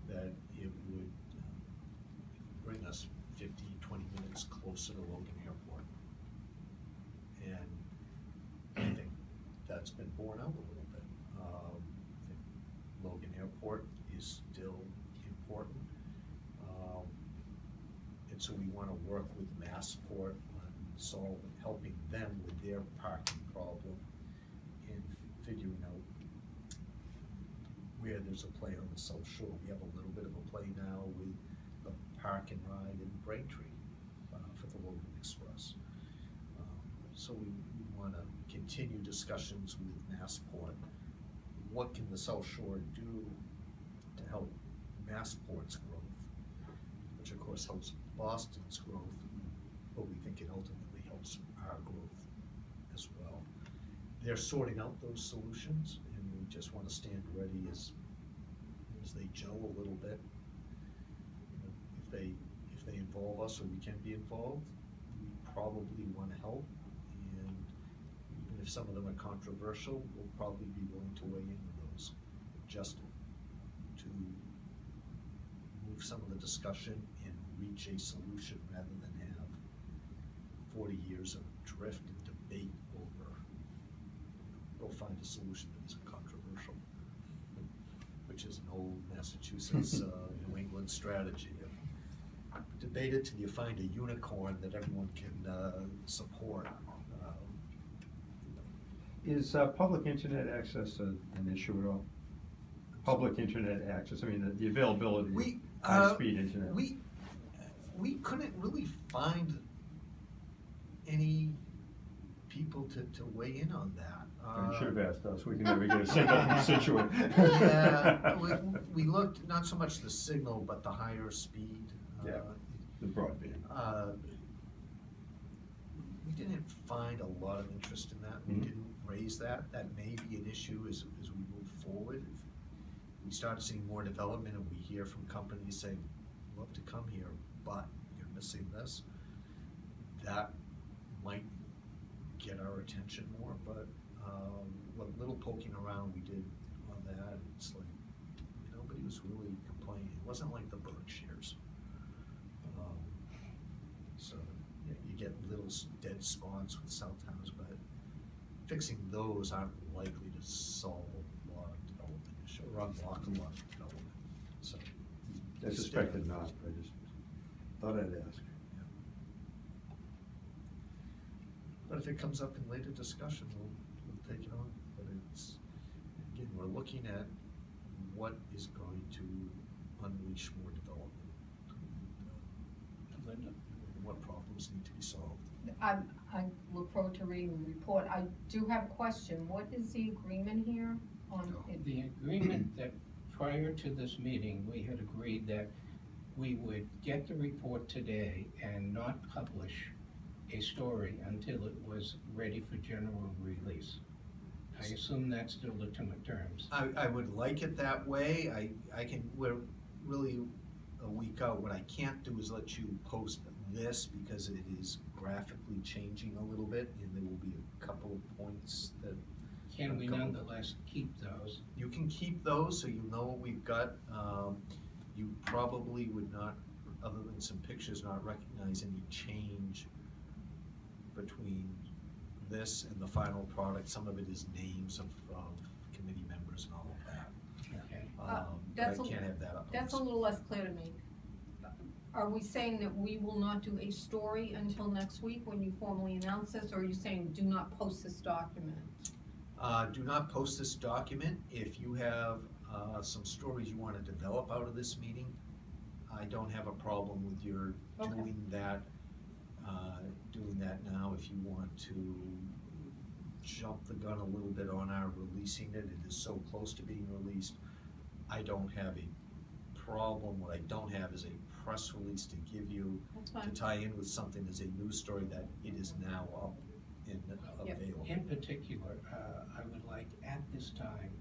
that it would bring us 15, 20 minutes closer to Logan Airport. And I think that's been borne out a little bit. I think Logan Airport is still important. And so we want to work with Massport on helping them with their parking problem and figuring out where there's a play on the South Shore. We have a little bit of a play now with the park and ride in Braintree for the Logan Express. So we want to continue discussions with Massport. What can the South Shore do to help Massport's growth, which of course helps Boston's growth, but we think it ultimately helps our growth as well. They're sorting out those solutions, and we just want to stand ready as as they gel a little bit. If they involve us or we can be involved, we probably wanna help. And even if some of them are controversial, we'll probably be willing to weigh in on those, just to move some of the discussion and reach a solution rather than have 40 years of drift and debate over, go find a solution that isn't controversial, which is an old Massachusetts, New England strategy. Debate it till you find a unicorn that everyone can support. Is public internet access an issue at all? Public internet access, I mean, the availability We, of high-speed internet. we couldn't really find any people to weigh in on that. You should have asked us, we can never get a signal from Situate. Yeah, we looked, not so much the signal, but the higher speed. Yeah. The broadband. We didn't find a lot of interest in that, we Mhm. didn't raise that, that may be an issue as we move forward. If we start seeing more development and we hear from companies saying, love to come here, but you're missing this, that might get our attention more, but, what little poking around we did on that, it's like, nobody was really complaining, it wasn't like the Berkshires. So, yeah, you get little dead spots with cell towers, but fixing those aren't likely to solve a lot of development issue, or unlock a lot of development, so. I suspected not, I just thought I'd ask. Yeah. But if it comes up in later discussion, we'll take it on, but it's, again, we're looking at what is going to unleash more development. Linda? What problems need to be solved. I look forward to reading the report. I do have a question. What is the agreement here on? The agreement that prior to this meeting, we had agreed that we would get the report today and not publish a story until it was ready for general release. I assume that's still the terms. I would like it that way, we're really a week out, what I can't do is let you post this, because it is graphically changing a little bit, and there will be a couple of points that. Can we nonetheless keep those? You can keep those, so you know what we've got, you probably would not, other than some pictures, not recognize any change between this and the final product. Some of it is names of committee members and all of that. Okay. But I That's can't have that up. That's a little less clear to me. Are we saying that we will not do a story until next week when you formally announce this, or are you saying do not post this document? Do not post this document. If you have some stories you want to develop out of this meeting, I don't have a problem with your Okay. doing that now. If you want to jump the gun a little bit on our releasing it, it is so close to being released, I don't have a problem. What I don't have is a press release to give you That's to fine. tie in with something as a news story that it is now up and Yep. available. In particular, I would like at this time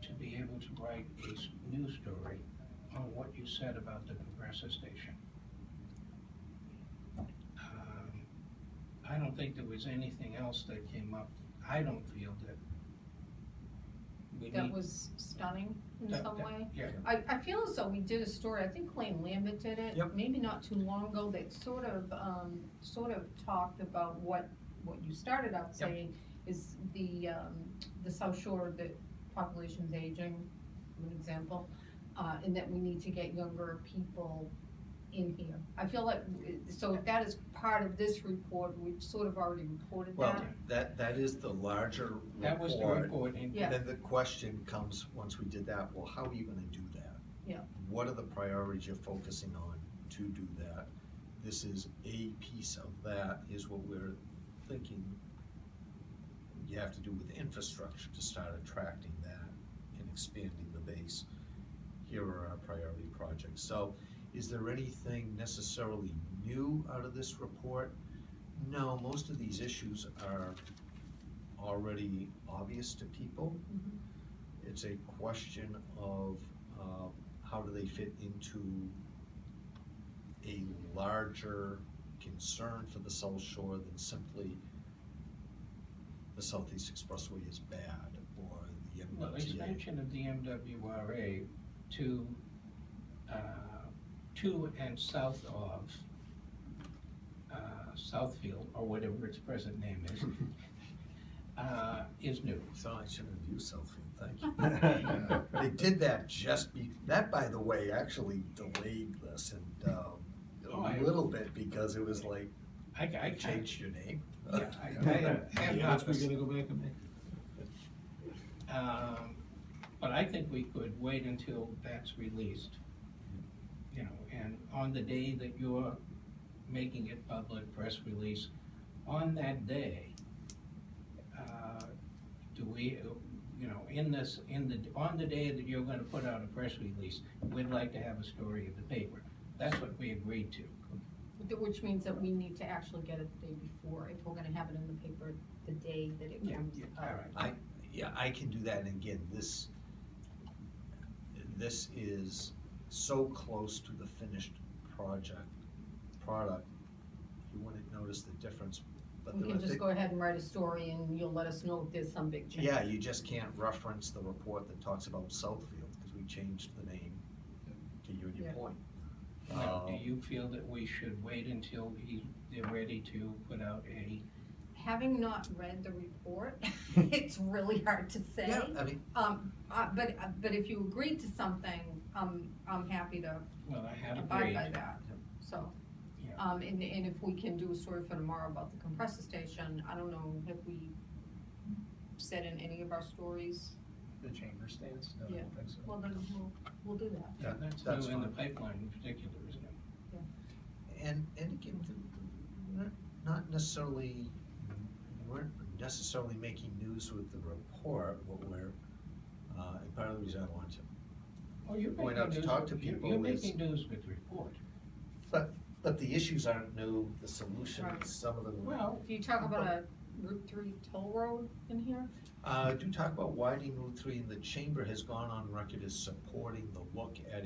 to be able to write a news story on what you said about the compressor station. I don't think there was anything else that came up. I don't feel that we need. That was stunning in some way. Yeah, I feel as though we did a story, I think Clayton Lambert did it, Yep. maybe not too long ago, that sort of talked about what you started out Yep. saying is the South Shore, the population's aging, an example, and that we need to get younger people in here. I feel like, so if that is part of this report, we've sort of already reported Well, that. that is the larger report. that was the report. And Yeah. Then the question comes, once we did that, well, how are you gonna do that? Yeah. What are the priorities you're focusing on to do that? This is a piece of that, is what we're thinking you have to do with infrastructure to start attracting that and expanding the base. Here are our priority projects. So, is there anything necessarily new out of this report? No, most of these issues are already obvious to people. Mhm. It's a question of how do they fit into a larger concern for the South Shore than simply the Southeast Expressway is bad, or the Well, MBTA? expansion of the MWRA to and south of Southfield, or whatever its present name is new. So I should have used Southfield, thank you. They did that that, by the way, actually delayed this and, Oh, I- a little bit, because it was like, I you kind changed your name. yeah, I have Yeah, that's what noticed. we're gonna go back and make. But I think we could wait until that's released. You know, and on the day that you're making it public, press release, on that day, do we, you know, on the day that you're gonna put out a press release, we'd like to have a story in the paper. That's what we agreed to. Which means that we need to actually get it the day before, if we're gonna have it in the paper the day that it Yeah, comes yeah, out. all right. I can do that, and again, this is so close to the finished product, you wouldn't notice the difference, but We there can are just thi- go ahead and write a story and you'll let us know if there's some big change. Yeah, you just can't reference the report that talks about Southfield, because we changed the name to your Yeah. point. Now, do you feel that we should wait until they're ready to put out a, Having not read the report, it's really hard to say. Yeah, I mean, But if you agreed to something, I'm happy to well, I had abide agreed. by that, so. Yeah. And if we can do a story for tomorrow about the compressor station, I don't know, have we said in any of our stories? The chamber stance? No, I Yeah. don't think so. Well, then we'll do that. Yeah, that's That's new in the fine. pipeline in particular, isn't it? and again, not necessarily, weren't necessarily making news with the report, what we're, and part of the reason I want to Oh, you're Going making out to news talk to with- you're- people You're is- making news with the report. But the issues aren't new, the Right. solutions, some of them. Well, Do you talk about a Route 3 toll road in here? Do talk about widening Route 3, and the chamber has gone on record as supporting the look at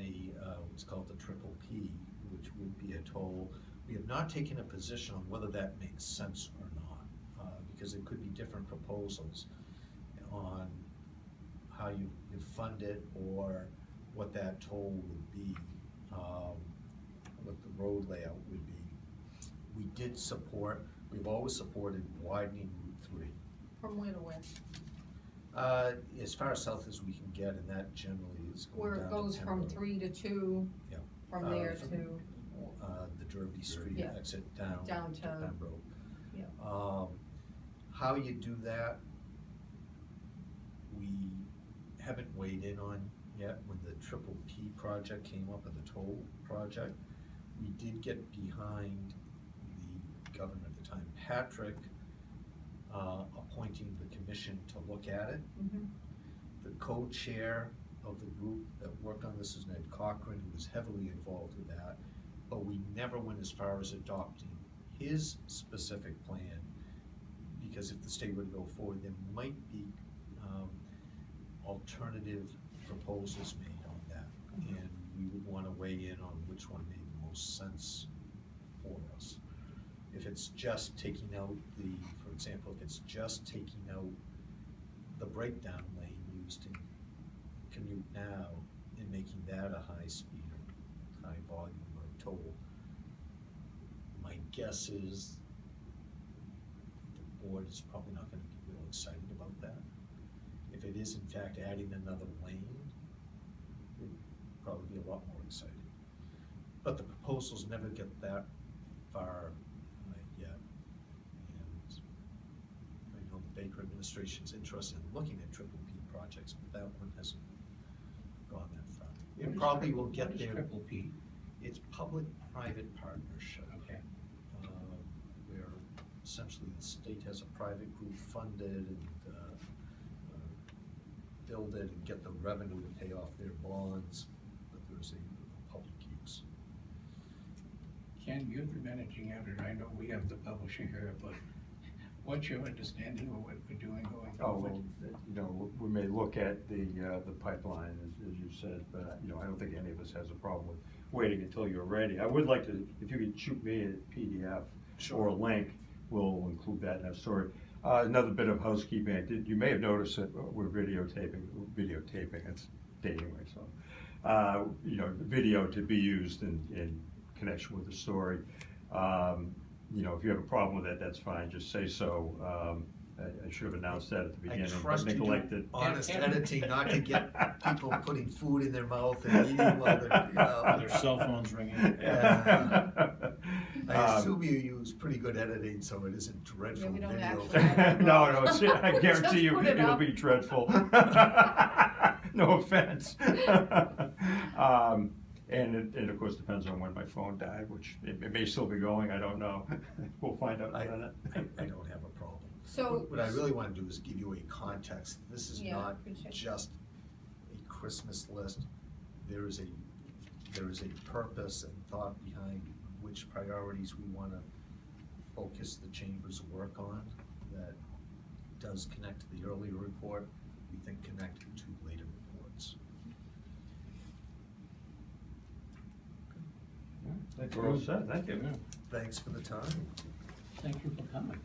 what's called the triple P, which would be a toll. We have not taken a position on whether that makes sense or not, because it could be different proposals on how you fund it, or what that toll would be, what the road layout would be. We did support, we've always supported widening Route 3. From where to where? As far south as we can get, and that generally is going Where down it to goes from Pembroke. 3 to 2, Yeah. from there From, to, The Derby Street Yeah. exit down Down to to- Pembroke. yeah. How you do that, we haven't weighed in on yet. When the triple P project came up, and the toll project, we did get behind the governor at the time, Patrick, appointing the commission to look at it. Mhm. The co-chair of the group that worked on this is Ned Cochran, who was heavily involved with that, but we never went as far as adopting his specific plan, because if the state were to go forward, there might be alternative proposals made on that, and we would wanna weigh in on which one made the most sense for us. If it's just taking out for example, if it's just taking out the breakdown lane used in Commute Now and making that a high speed or high volume or toll, my guess is the board is probably not gonna be real excited about that. If it is in fact adding another lane, we'd probably be a lot more excited. But the proposals never get that far yet. And I know the Baker administration's interested in looking at triple P projects, but that one hasn't gone that far. What It is probably triple- will get what is there. triple P? It's public-private partnership, Okay. where essentially the state has a private group fund it and build it and get the revenue to pay off their bonds, but there's a public use. Ken, you're the managing editor, I know we have the publisher here, but What's your understanding of what we're doing going Oh, forward? well, you know, we may look at the pipeline, as you said, but, you know, I don't think any of us has a problem with waiting until you're ready. I would like to, if you could shoot me a PDF or a link, we'll include that in our story. Another bit of housekeeping, you may have noticed that we're videotaping, it's dating myself. You know, video to be used in connection with the story. You know, if you have a problem with that, that's fine, just say so. I should have announced that at the I beginning, but trust you do neglected. honest editing, not to get people putting food in their mouth and eating while they're, you know. Their cell phones ringing. Yeah. I Um, assume you use pretty good editing, so it isn't dreadful we don't video. actually- No, it's, I guarantee you, Just put it it'll up. be dreadful. No offense. And of course, depends on when my phone died, which it may still be going, I don't know. We'll find out in a minute. I don't have a problem. So- What I really wanna do is give you a context. This is Yeah, not appreciate it. just a Christmas list. There is a purpose and thought behind which priorities we wanna focus the chamber's work on that does connect to the earlier report, we think connect to later reports. We're all set, thank you. Thanks for the time. Thank you for coming.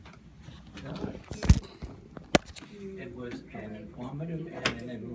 It was an informative and an enlightening